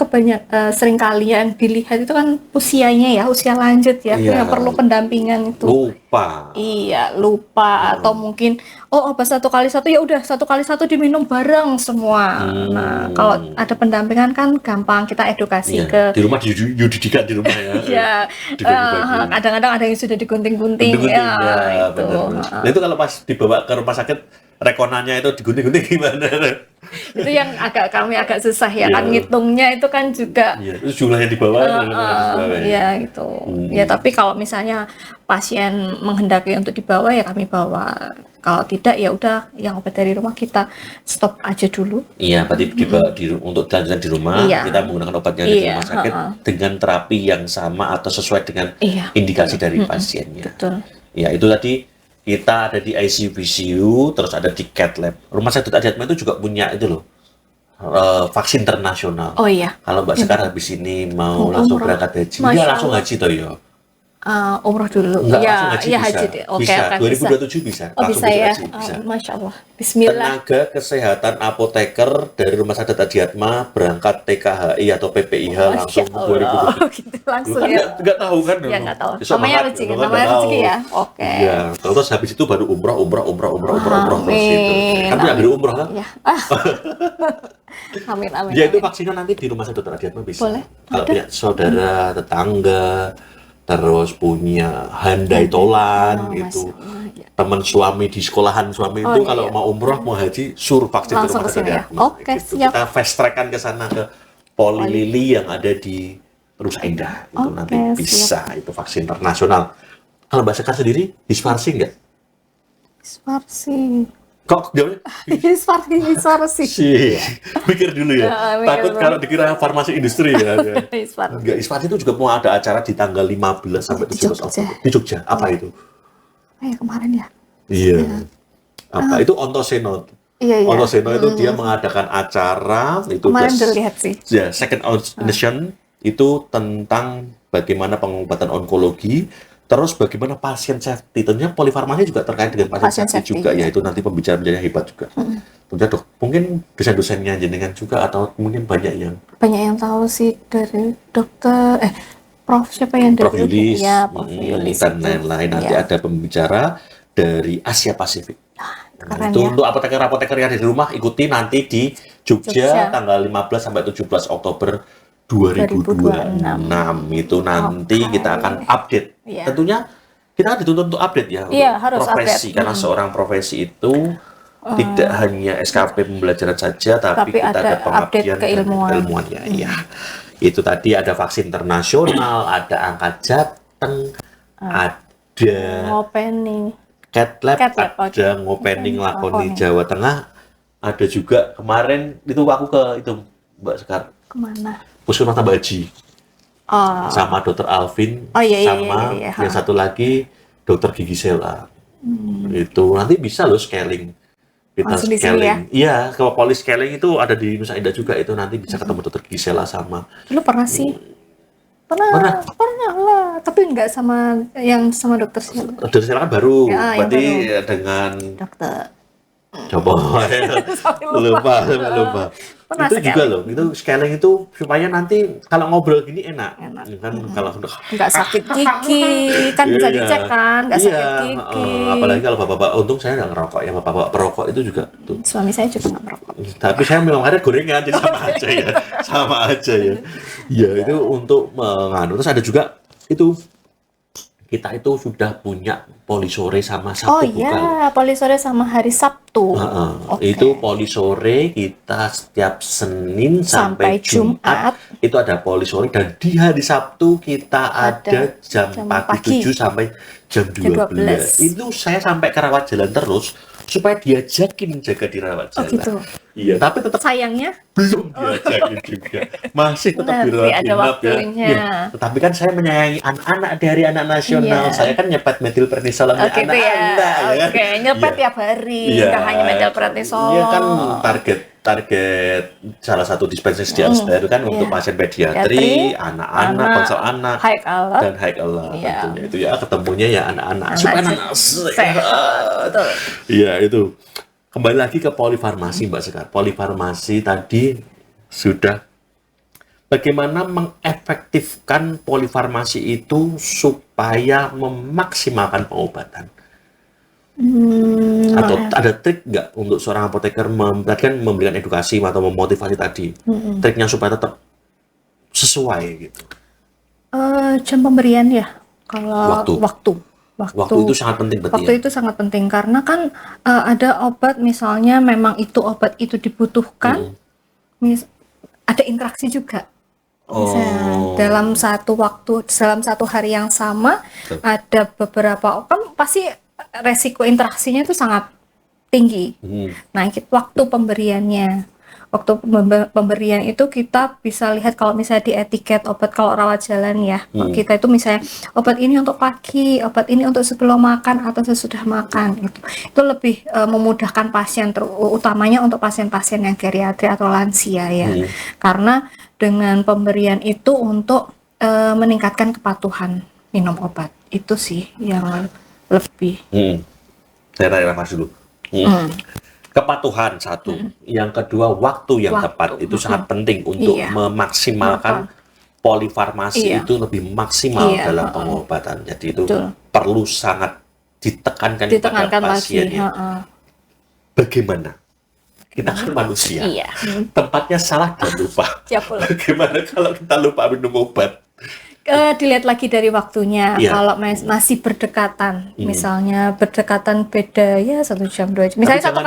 B: seringkali yang dilihat itu kan usianya ya, usia lanjut ya,
A: Iya.
B: yang perlu pendampingan itu.
A: lupa.
B: Iya, lupa atau mungkin obat 1 kali 1 ya udah 1 kali 1 diminum bareng semua. Nah, kalau ada pendampingan kan gampang kita edukasi
A: Iya.
B: ke
A: Di rumah dididikan di rumah ya.
B: ya
A: Dibagi-bagi.
B: kadang-kadang ada yang sudah digunting-gunting
A: Gunting-gunting,
B: ya,
A: ya,
B: itu.
A: benar. Nah, itu kalau pas dibawa ke rumah sakit, rekonannya itu digunting-gunting gimana?
B: Itu yang kami agak susah ya kan
A: Iya.
B: ngitungnya itu kan juga
A: Iya, itu jumlahnya di bawah.
B: ya itu. Ya tapi kalau misalnya pasien menghendaki untuk dibawa ya kami bawa. Kalau tidak ya udah yang obat dari rumah kita stop aja dulu.
A: Iya, berarti dibawa untuk kelanjutan di rumah,
B: Iya.
A: kita menggunakan obatnya di
B: Iya,
A: rumah sakit dengan terapi yang sama atau sesuai dengan
B: Iya.
A: indikasi dari pasiennya.
B: Betul.
A: Ya, itu tadi kita ada di ICU VCU, terus ada di Cath Lab. Rumah sakit Adiatma itu juga punya itu loh, vaksin internasional.
B: Oh iya.
A: Kalau Mbak Sekar habis ini mau
B: Oh,
A: langsung
B: umroh.
A: berangkat haji,
B: Masya
A: ya langsung
B: Allah.
A: haji toh ya.
B: Umroh dulu.
A: Enggak,
B: Ya,
A: langsung haji
B: ya
A: bisa.
B: haji deh. Oke,
A: Bisa,
B: oke,
A: 2027 bisa.
B: Oh
A: Langsung
B: bisa ya.
A: haji, bisa.
B: Masya Allah. Bismillah.
A: Tenaga kesehatan apoteker dari Rumah Sakit Adiatma berangkat TKHI atau PPIH langsung
B: Masya Allah.
A: 2027.
B: Gitu
A: Lu
B: langsung
A: kan
B: ya.
A: nggak tahu kan?
B: Ya nggak tahu.
A: Besok
B: Namanya
A: makan,
B: rezeki,
A: besok
B: namanya
A: nggak
B: rezeki
A: tahu.
B: ya. Oke.
A: Iya, terus habis itu baru umroh terus itu.
B: Amin,
A: Kan punya
B: amin.
A: ambil umroh kan?
B: Ya. Amin amin.
A: Ya itu
B: amin.
A: vaksinnya nanti di Rumah Sakit Dr. Adiatma bisa.
B: Boleh,
A: Kalau
B: ada.
A: punya saudara, tetangga, terus punya handai tolan itu.
B: Masya Allah, ya.
A: Teman suami di sekolahan suami
B: Oh,
A: itu
B: iya.
A: kalau mau umroh mau haji suruh vaksin ke
B: Langsung
A: Rumah
B: ke
A: Sakit
B: sini ya?
A: Adiatma.
B: Oke,
A: Gitu.
B: siap.
A: Kita fast track-kan ke sana ke Poli Lili yang ada di Rusa Indah itu
B: Oke,
A: nanti bisa itu vaksin internasional. Kalau Mbak Sekar sendiri disparsi nggak?
B: Disparsi.
A: Kok jawabnya?
B: Disparsi.
A: Sih, mikir dulu ya.
B: Ya, mikir
A: Takut
B: dulu.
A: kalau dikira farmasi industri ya.
B: Disparsi.
A: Enggak, Isparsi itu juga mau ada acara di tanggal 15 sampai
B: Di
A: 17
B: Jogja.
A: Oktober. Di Jogja. Apa itu?
B: Kemarin ya.
A: Iya. Apa itu Ontoseno?
B: Iya iya.
A: Ontoseno itu dia mengadakan acara itu
B: Kemarin
A: just-
B: udah lihat sih.
A: ya, second edition itu tentang bagaimana pengobatan onkologi, terus bagaimana pasien safety. Tentunya polifarmasi juga terkait dengan pasien,
B: Pasien
A: safety,
B: safety,
A: juga,
B: iya.
A: yaitu nanti pembicara-pembicara hebat juga. Tentunya dok, mungkin dosen-dosennya jenengan juga atau mungkin banyak yang
B: Banyak yang tahu sih dari dokter Prof siapa yang
A: Prof
B: dari
A: Yulis,
B: ya Prof Yulis
A: dan
B: itu.
A: lain-lain. Nanti
B: Iya.
A: ada pembicara dari Asia Pasifik.
B: Keren
A: Itu
B: ya.
A: untuk apoteker-apoteker yang ada di rumah, ikuti nanti di Jogja,
B: Jogja.
A: tanggal 15 sampai 17 Oktober 2026. Itu nanti
B: Oke.
A: kita akan update.
B: Iya.
A: Tentunya kita kan dituntut untuk update ya,
B: Iya,
A: untuk
B: harus
A: profesi.
B: update.
A: Karena seorang profesi itu tidak hanya SKP pembelajaran saja, tapi
B: Tapi
A: kita
B: ada
A: ada pengabdian
B: update
A: dan
B: keilmuan.
A: keilmuannya. Iya. Itu tadi ada vaksin internasional, ada angkat Jateng, ada
B: Ngopening.
A: Cath Lab,
B: Cath Lab,
A: ada
B: oke.
A: ngopening lakoni
B: Lakoni.
A: Jawa Tengah, ada juga kemarin itu aku ke itu Mbak Sekar,
B: Kemana?
A: Puskesmas Tambak Haji
B: Oh,
A: sama Dokter Alvin,
B: Oh, iya, iya,
A: sama
B: iya, iya.
A: yang satu lagi Dokter Gigi Sela. Itu nanti bisa loh scaling. Kita
B: Langsung di sini
A: scaling. Iya, kalau poli scaling itu ada di Nusa Indah juga, itu nanti bisa ketemu Dokter Gigi Sela sama
B: dulu pernah sih. Pernah lah. Tapi nggak sama yang sama dokter Sheila.
A: Dokter Sela kan baru,
B: Ya, yang
A: berarti
B: baru.
A: dengan
B: Dokter.
A: coba lupa.
B: Pernah
A: Itu juga
B: scaling.
A: loh, itu scaling itu supaya nanti kalau ngobrol gini enak.
B: Enak.
A: Kan kalau
B: Nggak sakit gigi, kan bisa
A: Iya.
B: dicek kan, nggak
A: Iya,
B: sakit gigi.
A: apalagi kalau bapak-bapak, untung saya nggak ngerokok ya, bapak-bapak perokok itu juga tuh.
B: Suami saya juga nggak merokok.
A: Tapi saya memang ada gorengan, jadi sama aja ya, sama aja ya. Ya itu untuk menganu. Terus ada juga itu kita itu sudah punya poli sore sama
B: Oh
A: Sabtu bukan?
B: iya, poli sore sama hari Sabtu.
A: Heeh.
B: Oke.
A: Itu poli sore kita setiap Senin sampai
B: Sampai
A: Jumat,
B: Jumat.
A: itu ada poli sore, dan di hari Sabtu kita ada jam
B: jam
A: pagi
B: pagi.
A: 7 sampai jam
B: Jam
A: 12.
B: 12.
A: Itu saya sampai ke rawat jalan terus supaya diajakin jaga di rawat
B: Oh
A: jalan.
B: gitu.
A: Iya, tapi tetap
B: Sayangnya
A: belum diajakin juga. Masih tetap
B: nanti
A: dirawat
B: ada
A: inap ya.
B: waktunya.
A: Iya. Tetapi kan saya menyayangi anak-anak dari anak nasional.
B: Iya.
A: Saya kan nyepet metilprednisolonnya
B: Oh gitu ya.
A: anak-anak. Ya kan?
B: Oke, nyepet
A: Iya.
B: tiap hari,
A: Iya.
B: nggak hanya metilprednisolon.
A: Iya kan target salah satu dispensasi di Alsta itu kan untuk
B: Iya.
A: pasien pediatri,
B: Pediatri,
A: anak-anak,
B: anak,
A: konsul anak,
B: high alert.
A: dan high alert.
B: Iya.
A: Tentunya itu ya ketemunya ya anak-anak supaya anak
B: sehat. Betul.
A: Iya itu. Kembali lagi ke polifarmasi Mbak Sekar. Polifarmasi tadi sudah bagaimana mengefektifkan polifarmasi itu supaya memaksimalkan pengobatan. Atau ada trik nggak untuk seorang apoteker tadi kan memberikan edukasi atau memotivasi tadi, triknya supaya tetap sesuai gitu.
B: Jam pemberian ya. Kalau
A: Waktu.
B: waktu
A: Waktu itu sangat penting berarti
B: Waktu
A: ya.
B: itu sangat penting karena kan ada obat misalnya memang itu obat itu dibutuhkan, ada interaksi juga. Misalnya dalam satu waktu, dalam satu hari yang sama ada beberapa kan pasti resiko interaksinya itu sangat tinggi. Nah, waktu pemberian itu kita bisa lihat kalau misalnya di etiket obat kalau rawat jalan ya, kita itu misalnya obat ini untuk pagi, obat ini untuk sebelum makan atau sesudah makan itu lebih memudahkan pasien, utamanya untuk pasien-pasien yang geriatri atau lansia ya, karena dengan pemberian itu untuk meningkatkan kepatuhan minum obat itu sih yang lebih.
A: Saya tanya Mas dulu. Kepatuhan satu, yang kedua waktu yang tepat itu sangat penting untuk memaksimalkan polifarmasi itu lebih maksimal dalam pengobatan. Jadi itu perlu sangat ditekankan kepada pasien. Bagaimana? Kita kan manusia. Tempatnya salah dan lupa. Bagaimana kalau kita lupa minum obat?
B: Dilihat lagi dari waktunya. Kalau masih berdekatan, misalnya berdekatan beda ya 1 jam 2 jam. Misalnya satu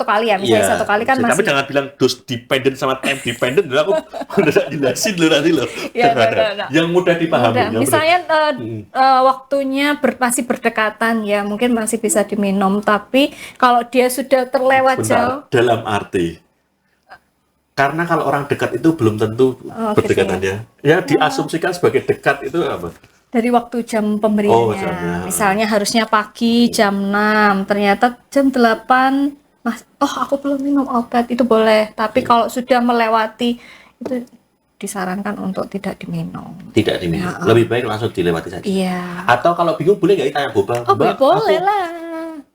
B: kali ya, misalnya satu kali kan masih.
A: Tapi jangan bilang dose dependent sama time dependent. Aku udah jelasin loh nanti loh. Yang mudah dipahami.
B: Misalnya waktunya masih berdekatan ya, mungkin masih bisa diminum. Tapi kalau dia sudah terlewat jauh.
A: Dalam arti. Karena kalau orang dekat itu belum tentu berdekatannya. Ya diasumsikan sebagai dekat itu apa?
B: Dari waktu jam pemberiannya. Misalnya harusnya pagi jam 6, ternyata jam 8, aku belum minum obat, itu boleh. Tapi kalau sudah melewati itu disarankan untuk tidak diminum.
A: Tidak diminum. Lebih baik langsung dilewati saja.
B: Iya.
A: Atau kalau bingung boleh nggak tanya Boba?
B: Mbak, boleh lah.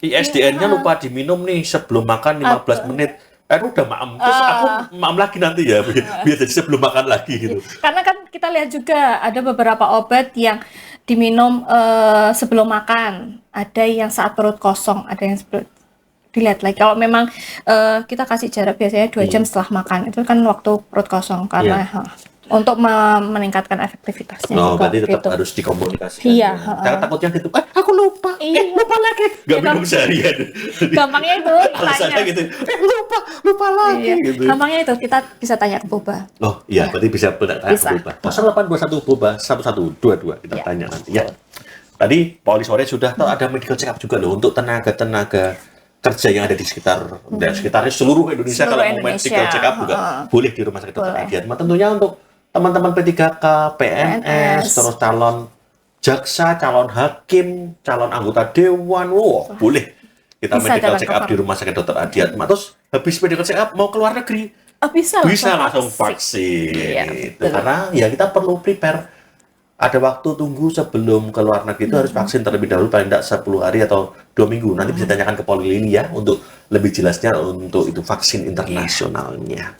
A: ISDN-nya lupa diminum nih sebelum makan 15 menit. Udah maem, terus aku maem lagi nanti ya, biar jadi sebelum makan lagi gitu.
B: Karena kan kita lihat juga ada beberapa obat yang diminum sebelum makan, ada yang saat perut kosong, ada yang dilihat lagi. Kalau memang kita kasih jarak biasanya 2 jam setelah makan, itu kan waktu perut kosong karena untuk meningkatkan efektivitasnya.
A: Berarti tetap harus dikomunikasikan.
B: Iya.
A: Karena takutnya gitu, aku lupa, lupa lagi, nggak minum seharian.
B: Gampangnya itu
A: alasannya gitu, lupa lagi. Gitu.
B: Gampangnya itu kita bisa tanya ke Boba.
A: Oh iya, berarti bisa tanya ke Boba. 0821 Boba 1122 kita tanya nanti ya. Tadi poli sore sudah tahu ada medical check up juga loh untuk tenaga kerja yang ada di sekitarnya seluruh Indonesia. Kalau mau medical check up juga boleh di rumah sakit Dr. Adiatma. Tentunya untuk teman-teman P3K, PNS, terus calon jaksa, calon hakim, calon anggota dewan, boleh kita medical check up di rumah sakit Dr. Adiatma. Terus habis medical check up mau keluar negeri, bisa langsung vaksin. Gitu. Karena ya kita perlu prepare. Ada waktu tunggu sebelum ke luar negeri itu harus vaksin terlebih dahulu, paling tidak 10 hari atau 2 minggu. Nanti bisa tanyakan ke Poli Lili ya untuk lebih jelasnya untuk itu vaksin internasionalnya.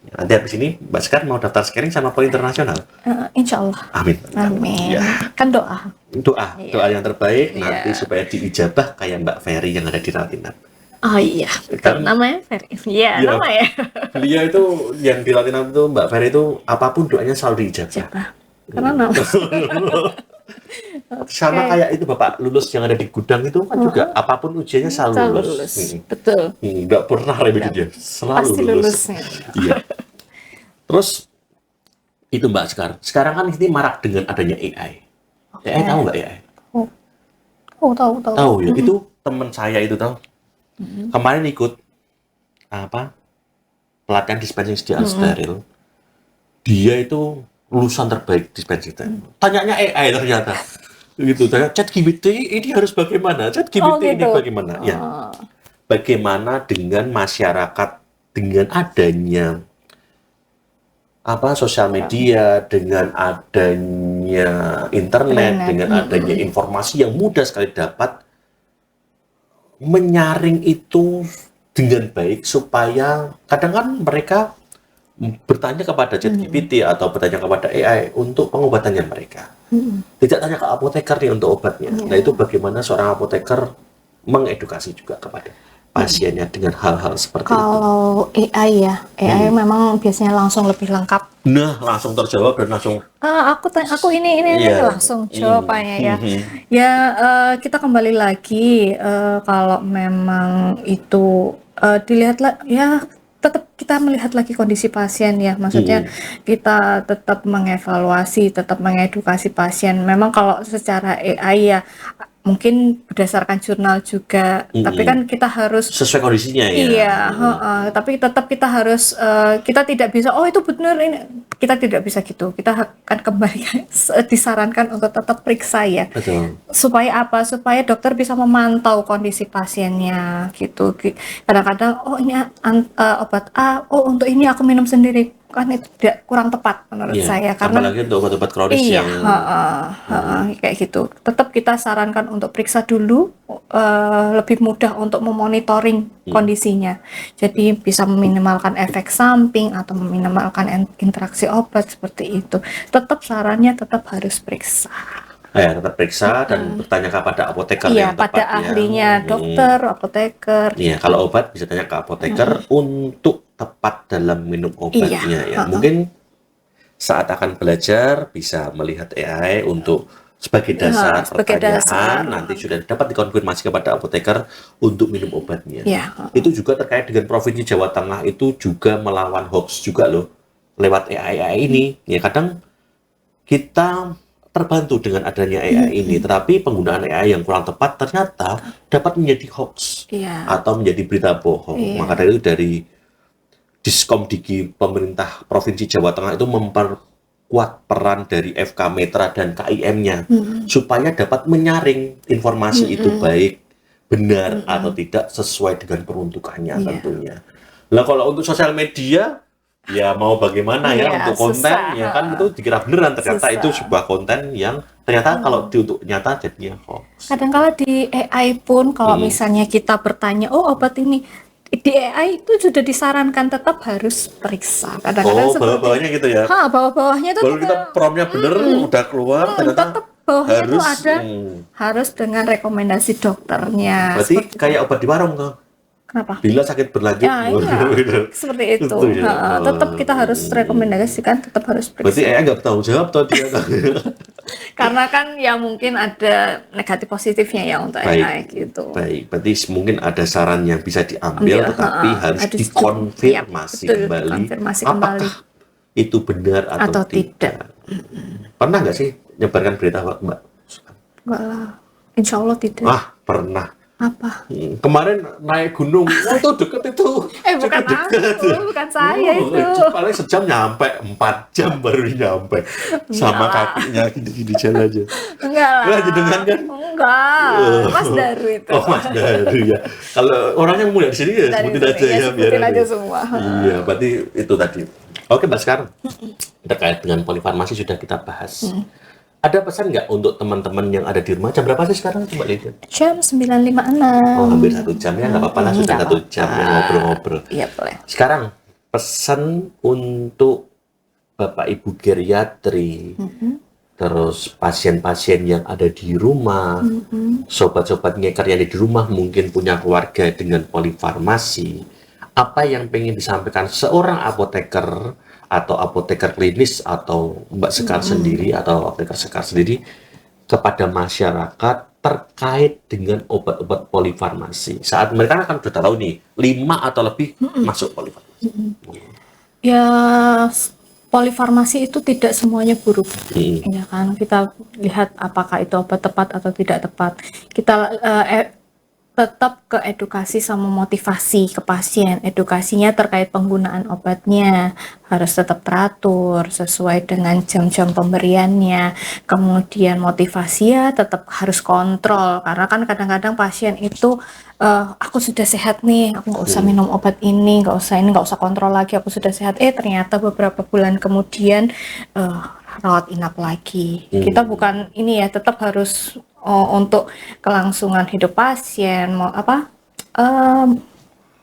A: Nanti habis ini Mbak Sekar mau daftar scaring sama Poli internasional.
B: Insya Allah.
A: Amin.
B: Ya. Kan doa
A: yang terbaik nanti supaya diijabah kayak Mbak Ferry yang ada di rawat inap.
B: Oh iya, betul. Namanya Ferry. Iya, namanya.
A: Beliau itu yang di rawat inap itu Mbak Ferry itu apapun doanya selalu diijabah.
B: Karena
A: Sama kayak itu Bapak lulus yang ada di gudang itu kan juga apapun ujiannya selalu
B: Selalu
A: lulus.
B: lulus. Betul.
A: Nggak pernah remedi dia, selalu
B: Pasti
A: lulus.
B: lulusnya.
A: Iya. Terus itu Mbak sekarang kan ini marak dengan adanya AI. AI tahu nggak AI?
B: Tahu.
A: Tahu ya, itu teman saya itu tahu. Kemarin ikut apa pelatihan dispensing sterile steril. Dia itu lulusan terbaik dispensing steril. Tanyanya AI ternyata. Gitu, tanya ChatGPT ini harus bagaimana? ChatGPT ini
B: gitu.
A: bagaimana? Ya. Bagaimana dengan masyarakat dengan adanya sosial media, dengan adanya internet, dengan adanya informasi yang mudah sekali dapat, menyaring itu dengan baik supaya kadang kan mereka bertanya kepada ChatGPT atau bertanya kepada AI untuk pengobatannya mereka. Tidak tanya ke apoteker nih untuk obatnya. Nah itu bagaimana seorang apoteker mengedukasi juga kepada pasiennya dengan hal-hal seperti itu.
B: Kalau AI ya, AI memang biasanya langsung lebih lengkap.
A: Nah, langsung terjawab dan langsung
B: Aku ini
A: Iya.
B: langsung jawabannya ya. Ya kita kembali lagi kalau memang itu dilihatlah ya tetap kita melihat lagi kondisi pasien ya. Maksudnya kita tetap mengevaluasi, tetap mengedukasi pasien. Memang kalau secara AI ya mungkin berdasarkan jurnal juga, tapi kan kita harus
A: sesuai kondisinya ya.
B: iya, tapi tetap kita harus kita tidak bisa oh itu benar ini kita tidak bisa gitu. Kita akan kembali disarankan untuk tetap periksa ya.
A: Betul.
B: Supaya apa? Supaya dokter bisa memantau kondisi pasiennya gitu. Kadang-kadang oh ini obat A, oh untuk ini aku minum sendiri kan itu tidak kurang tepat menurut saya karena
A: apalagi untuk obat-obat kronis
B: iya,
A: yang
B: kayak gitu. Tetap kita sarankan untuk periksa dulu, lebih mudah untuk memonitoring kondisinya. Jadi bisa meminimalkan efek samping atau meminimalkan interaksi obat seperti itu. Tetap sarannya tetap harus periksa.
A: ya, tetap periksa dan bertanya kepada apoteker
B: Iya,
A: yang tepat
B: pada ahlinya dokter, apoteker.
A: Iya, kalau obat bisa tanya ke apoteker untuk tepat dalam minum obatnya ya. Mungkin saat akan belajar bisa melihat AI untuk sebagai dasar
B: sebagai
A: pertanyaan,
B: dasar.
A: nanti sudah dapat dikonfirmasi kepada apoteker untuk minum obatnya.
B: Iya.
A: Itu juga terkait dengan Provinsi Jawa Tengah itu juga melawan hoax juga loh lewat AI ini. Ya kadang kita terbantu dengan adanya AI ini, tetapi penggunaan AI yang kurang tepat ternyata dapat menjadi hoax atau menjadi berita bohong. Maka dari itu dari Diskomdiki pemerintah Provinsi Jawa Tengah itu memperkuat peran dari FK Metra dan KIM-nya supaya dapat menyaring informasi itu baik, benar atau tidak sesuai dengan peruntukannya tentunya. Nah kalau untuk sosial media ya mau bagaimana ya untuk konten ya kan itu dikira beneran ternyata itu sebuah konten yang ternyata kalau untuk nyata jadinya hoax.
B: Kadang-kala di AI pun kalau misalnya kita bertanya oh obat ini di AI itu sudah disarankan tetap harus periksa. Kadang-kadang
A: bawah-bawahnya gitu ya.
B: Bawah-bawahnya itu
A: kalau kita promptnya bener udah keluar ternyata
B: tetap bawahnya
A: harus
B: itu ada harus dengan rekomendasi dokternya.
A: berarti kayak obat di warung tuh.
B: Kenapa?
A: Bila sakit berlanjut,
B: Ya, iya. Seperti itu.
A: ya.
B: Tetap kita harus rekomendasikan, tetap harus periksa.
A: Berarti AI nggak bertanggung jawab tuh dia.
B: Karena kan ya mungkin ada negatif positifnya ya untuk AI gitu.
A: Baik, berarti mungkin ada saran yang bisa diambil, tetapi harus dikonfirmasi kembali. Apakah itu benar atau tidak? Pernah nggak sih nyebarkan berita hoax, Mbak?
B: Enggak lah. Insya Allah tidak.
A: Pernah.
B: Apa?
A: Kemarin naik gunung, itu deket itu.
B: Bukan aku, bukan saya itu.
A: Paling sejam nyampe, 4 jam baru nyampe. Sama kakinya gini-gini jalan aja.
B: Enggak lah.
A: Enggak jenengan kan?
B: Enggak. Mas Daru itu.
A: Oh, Mas Daru ya. Kalau orang yang mulia di sini ya sebutin aja ya.
B: Sebutin aja semua.
A: Iya, berarti itu tadi. Oke, Mbak, sekarang terkait dengan polifarmasi sudah kita bahas. Ada pesan nggak untuk teman-teman yang ada di rumah? Jam berapa sih sekarang? Coba lihat.
B: Jam 9.56.
A: Oh, hampir 1 jam ya, nggak apa-apa lah. Sudah 1 jam ya ngobrol-ngobrol.
B: Iya, boleh.
A: Sekarang, pesan untuk Bapak Ibu geriatri, terus pasien-pasien yang ada di rumah, sobat-sobat ngeker yang ada di rumah, mungkin punya keluarga dengan polifarmasi. Apa yang pengen disampaikan seorang apoteker, atau apoteker klinis atau Mbak Sekar sendiri atau apoteker Sekar sendiri kepada masyarakat terkait dengan obat-obat polifarmasi? Saat mereka kan sudah tahu nih, 5 atau lebih masuk polifarmasi.
B: Ya, polifarmasi itu tidak semuanya buruk,
A: Hmm.
B: ya kan? Kita lihat apakah itu obat tepat atau tidak tepat. Kita tetap ke edukasi sama motivasi ke pasien. Edukasinya terkait penggunaan obatnya harus tetap teratur sesuai dengan jam-jam pemberiannya. Kemudian motivasi ya tetap harus kontrol, karena kan kadang-kadang pasien itu aku sudah sehat nih, aku nggak usah minum obat ini, nggak usah ini, nggak usah kontrol lagi, aku sudah sehat. Ternyata beberapa bulan kemudian rawat inap lagi. Kita bukan ini ya, tetap harus untuk kelangsungan hidup pasien,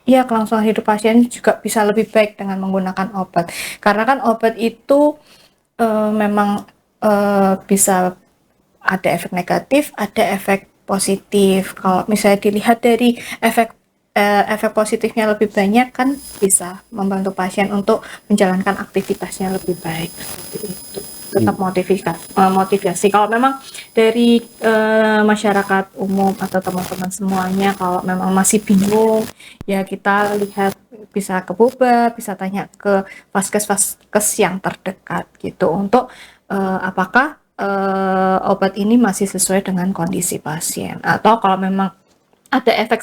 B: ya kelangsungan hidup pasien juga bisa lebih baik dengan menggunakan obat. Karena kan obat itu memang bisa ada efek negatif, ada efek positif. Kalau misalnya dilihat dari efek positifnya lebih banyak, kan bisa membantu pasien untuk menjalankan aktivitasnya lebih baik. Seperti itu. Tetap motivasi. Kalau memang dari masyarakat umum atau teman-teman semuanya, kalau memang masih bingung, ya kita lihat bisa ke Boba, bisa tanya ke vaskes yang terdekat gitu, untuk apakah obat ini masih sesuai dengan kondisi pasien, atau kalau memang ada efek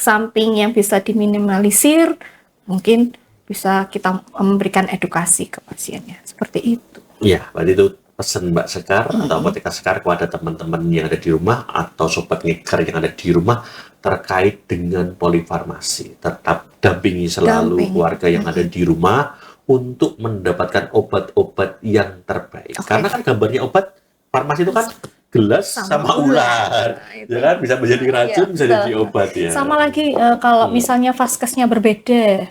B: samping yang bisa diminimalisir, mungkin bisa kita memberikan edukasi ke pasiennya, seperti itu.
A: Ya, berarti itu pesan Mbak Sekar atau Apoteker Sekar kepada teman-teman yang ada di rumah atau sobat ngeker yang ada di rumah terkait dengan polifarmasi. Tetap dampingi selalu keluarga yang ada di rumah untuk mendapatkan obat-obat yang terbaik. Karena kan gambarnya obat farmasi itu kan gelas sama ular, ya kan, bisa menjadi racun, bisa jadi obat ya.
B: Sama lagi kalau misalnya vaskesnya berbeda.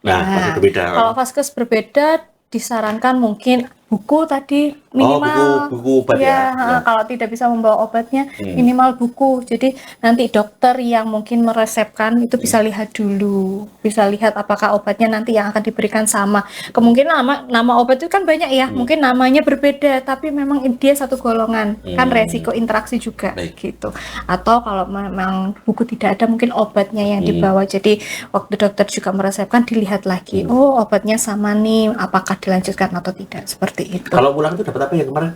A: Nah, berbeda.
B: Kalau vaskes berbeda, disarankan mungkin buku tadi minimal.
A: Buku obat ya.
B: Kalau tidak bisa membawa obatnya, minimal buku. Jadi nanti dokter yang mungkin meresepkan itu bisa lihat dulu, bisa lihat apakah obatnya nanti yang akan diberikan sama. Kemungkinan nama obat itu kan banyak ya, mungkin namanya berbeda, tapi memang dia satu golongan, kan resiko interaksi juga gitu. Atau kalau memang buku tidak ada, mungkin obatnya yang dibawa. Jadi waktu dokter juga meresepkan, dilihat lagi, oh obatnya sama nih, apakah dilanjutkan atau tidak, seperti itu.
A: Kalau pulang itu dapat apa ya kemarin?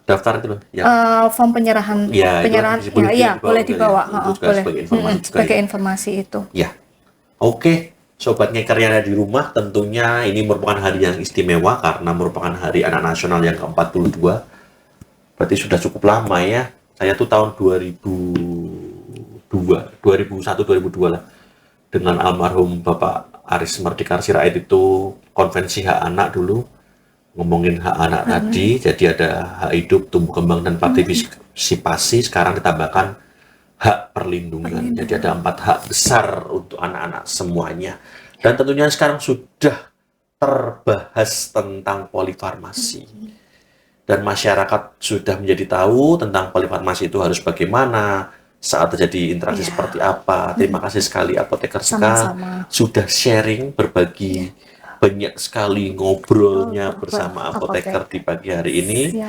A: Daftar itu loh.
B: Form penyerahan, boleh dibawa, boleh sebagai informasi itu.
A: Ya, oke. Sobat Ngeker yang ada di rumah, tentunya ini merupakan hari yang istimewa karena merupakan hari anak nasional yang ke-42. Berarti sudah cukup lama ya. Saya tuh tahun 2001-2002 lah. Dengan almarhum Bapak Aris Merdeka Sirait itu konvensi hak anak dulu. Ngomongin hak anak tadi, jadi ada hak hidup, tumbuh kembang, dan partisipasi. Sekarang ditambahkan hak perlindungan. Jadi ada 4 hak besar untuk anak-anak semuanya. Dan tentunya sekarang sudah terbahas tentang polifarmasi. Dan masyarakat sudah menjadi tahu tentang polifarmasi itu harus bagaimana, saat terjadi interaksi seperti apa. Terima kasih sekali Apoteker Sekar sudah sharing, berbagi banyak sekali ngobrolnya bersama Apoteker di pagi hari ini.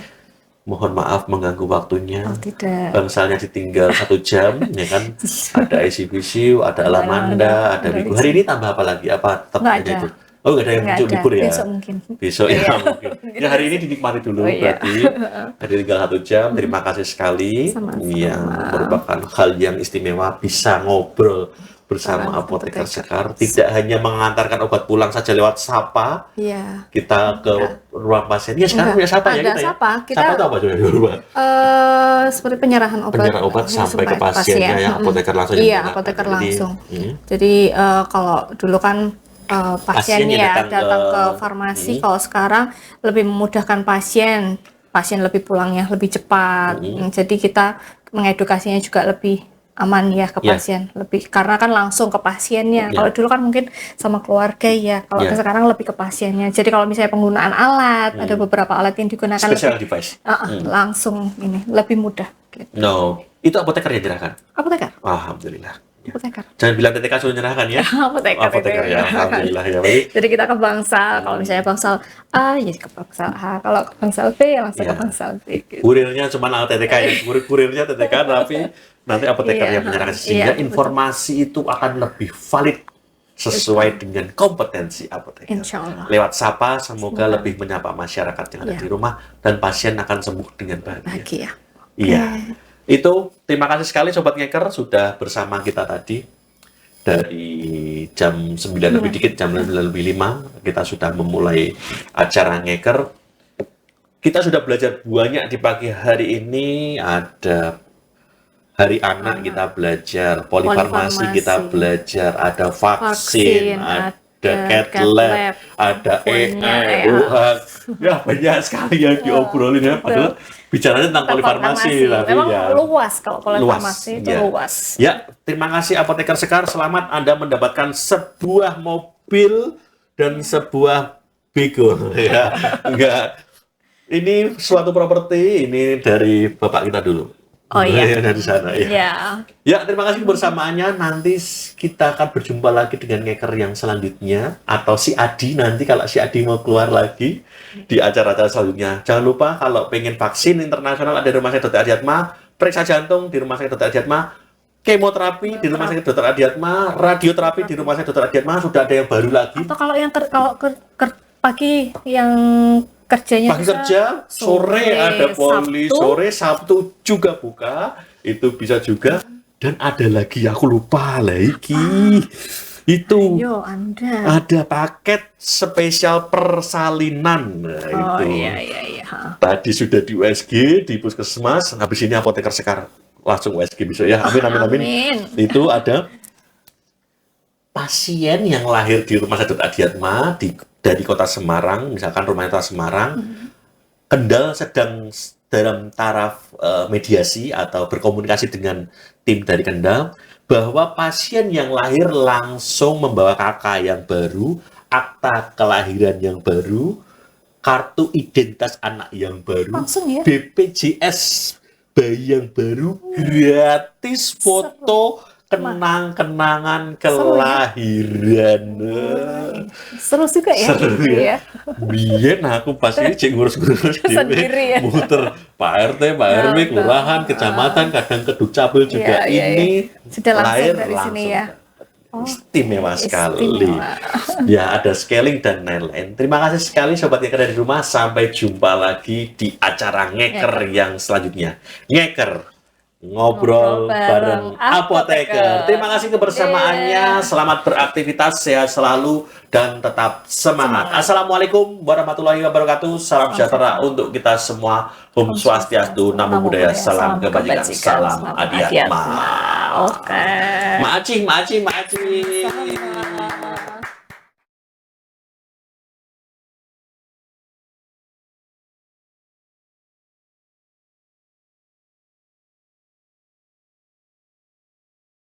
A: Mohon maaf mengganggu waktunya.
B: Tidak.
A: Bangsalnya ditinggal 1 jam, ya kan? Ada ICBC, ada Alamanda, ada Biku. Hari ini tambah apa lagi? Apa tetap aja itu? Oh, nggak ada yang muncul libur ya?
B: Besok mungkin.
A: Besok ya mungkin. Ya hari ini dinikmati dulu berarti. Ada tinggal 1 jam. Terima kasih sekali. Yang merupakan hal yang istimewa bisa ngobrol bersama Apoteker Sekar, tidak hanya mengantarkan obat pulang saja lewat sapa, kita ke ruang pasien. Ya sekarang punya sapa ya kita ya. Sapa itu apa juga di rumah?
B: Seperti penyerahan
A: obat sampai ke pasiennya ya, Apoteker langsung.
B: Iya, Apoteker langsung. Jadi kalau dulu kan pasiennya datang ke farmasi, kalau sekarang lebih memudahkan pasien lebih pulangnya lebih cepat. Jadi kita mengedukasinya juga lebih aman ya ke pasien, lebih karena kan langsung ke pasiennya. Kalau dulu kan mungkin sama keluarga ya, kalau sekarang lebih ke pasiennya. Jadi kalau misalnya penggunaan alat, ada beberapa alat yang digunakan
A: special device,
B: langsung ini lebih mudah. Gitu.
A: Itu Apoteker yang gerakan.
B: Apoteker.
A: Alhamdulillah.
B: Apoteker.
A: Jangan bilang TTK sudah menyerahkan ya.
B: Apoteker,
A: Apoteker
B: itu.
A: ya, alhamdulillah ya. Baik.
B: Jadi kita ke bangsal, kalau misalnya bangsal A, ya ke bangsal A. Kalau ke bangsal B, ya langsung
A: Iya.
B: ke bangsal B. Gitu.
A: Kurirnya cuma TTK ya, kurirnya TTK tapi nanti apoteker
B: Iya,
A: yang menyerahkan
B: iya,
A: sehingga
B: betul.
A: informasi itu akan lebih valid sesuai dengan kompetensi apoteker.
B: Insya Allah.
A: Lewat sapa, semoga lebih menyapa masyarakat yang ada
B: Iya.
A: di rumah dan pasien akan sembuh dengan bahagia.
B: Bahagia.
A: Iya. Itu terima kasih sekali Sobat Ngeker sudah bersama kita tadi dari jam 9 lebih dikit, jam 9 lebih 5 kita sudah memulai acara Ngeker. Kita sudah belajar banyak di pagi hari ini, ada Hari Anak kita belajar, polifarmasi kita belajar, ada vaksin, ada cat lab, ada AI, ya banyak sekali yang diobrolin ya. Padahal bicaranya tentang polifarmasi, tapi
B: memang
A: ya
B: luas kalau polifarmasi itu
A: ya.
B: luas.
A: Ya, terima kasih Apoteker Sekar. Selamat Anda mendapatkan sebuah mobil dan sebuah bego. Ya, enggak. Ini suatu properti ini dari bapak kita dulu.
B: Oh iya.
A: Dari sana ya.
B: Ya.
A: Ya, terima kasih kebersamaannya. Nanti kita akan berjumpa lagi dengan Ngeker yang selanjutnya. Atau si Adi nanti kalau si Adi mau keluar lagi di acara-acara selanjutnya. Jangan lupa kalau pengen vaksin internasional ada di Rumah Sakit Dr. Adiatma, periksa jantung di Rumah Sakit Dr. Adiatma, kemoterapi di Rumah Sakit Dr. Adiatma, radioterapi di Rumah Sakit Dr. Adiatma, sudah ada yang baru lagi.
B: Atau kalau yang pagi yang kerjanya
A: Pagi
B: bisa
A: kerja, sore ada poli,
B: Sabtu.
A: sore Sabtu juga buka, itu bisa juga. Dan ada lagi, aku lupa lagi. Itu
B: Yo, Anda.
A: ada paket spesial persalinan. Nah,
B: Oh
A: itu.
B: iya.
A: Tadi sudah di USG, di Puskesmas, habis ini Apoteker Sekar langsung USG bisa ya. Amin.
B: Amin.
A: Itu ada pasien yang lahir di Rumah Sakit Adiatma dari kota Semarang, misalkan rumahnya kota Semarang, Kendal sedang dalam taraf mediasi atau berkomunikasi dengan tim dari Kendal, bahwa pasien yang lahir langsung membawa kakak yang baru, akta kelahiran yang baru, kartu identitas anak yang baru,
B: Langsung ya?
A: BPJS bayi yang baru, gratis foto kenang-kenangan kelahiran.
B: Seru juga ya.
A: Seru
B: gitu
A: ya. Biyen aku pas ini cek ngurus-ngurus
B: Sendiri ya.
A: muter Pak RT, Pak RW, kelurahan, kecamatan, kadang ke Dukcapil juga
B: Iya.
A: ini
B: Sudah langsung
A: lahir
B: dari sini ya.
A: Istimewa sekali.
B: istimewa.
A: Ya, ada scaling dan lain-lain. Terima kasih sekali Sobat Ngeker dari rumah. Sampai jumpa lagi di acara Ngeker yang selanjutnya. Ngeker ngobrol bareng Apoteker. Terima kasih kebersamaannya. Selamat beraktivitas, sehat selalu dan tetap semangat. Assalamualaikum warahmatullahi wabarakatuh. Salam sejahtera untuk kita semua. Om Swastiastu, Namo Buddhaya, salam kebajikan, salam Adiatma.
B: Oke.
A: Maacing.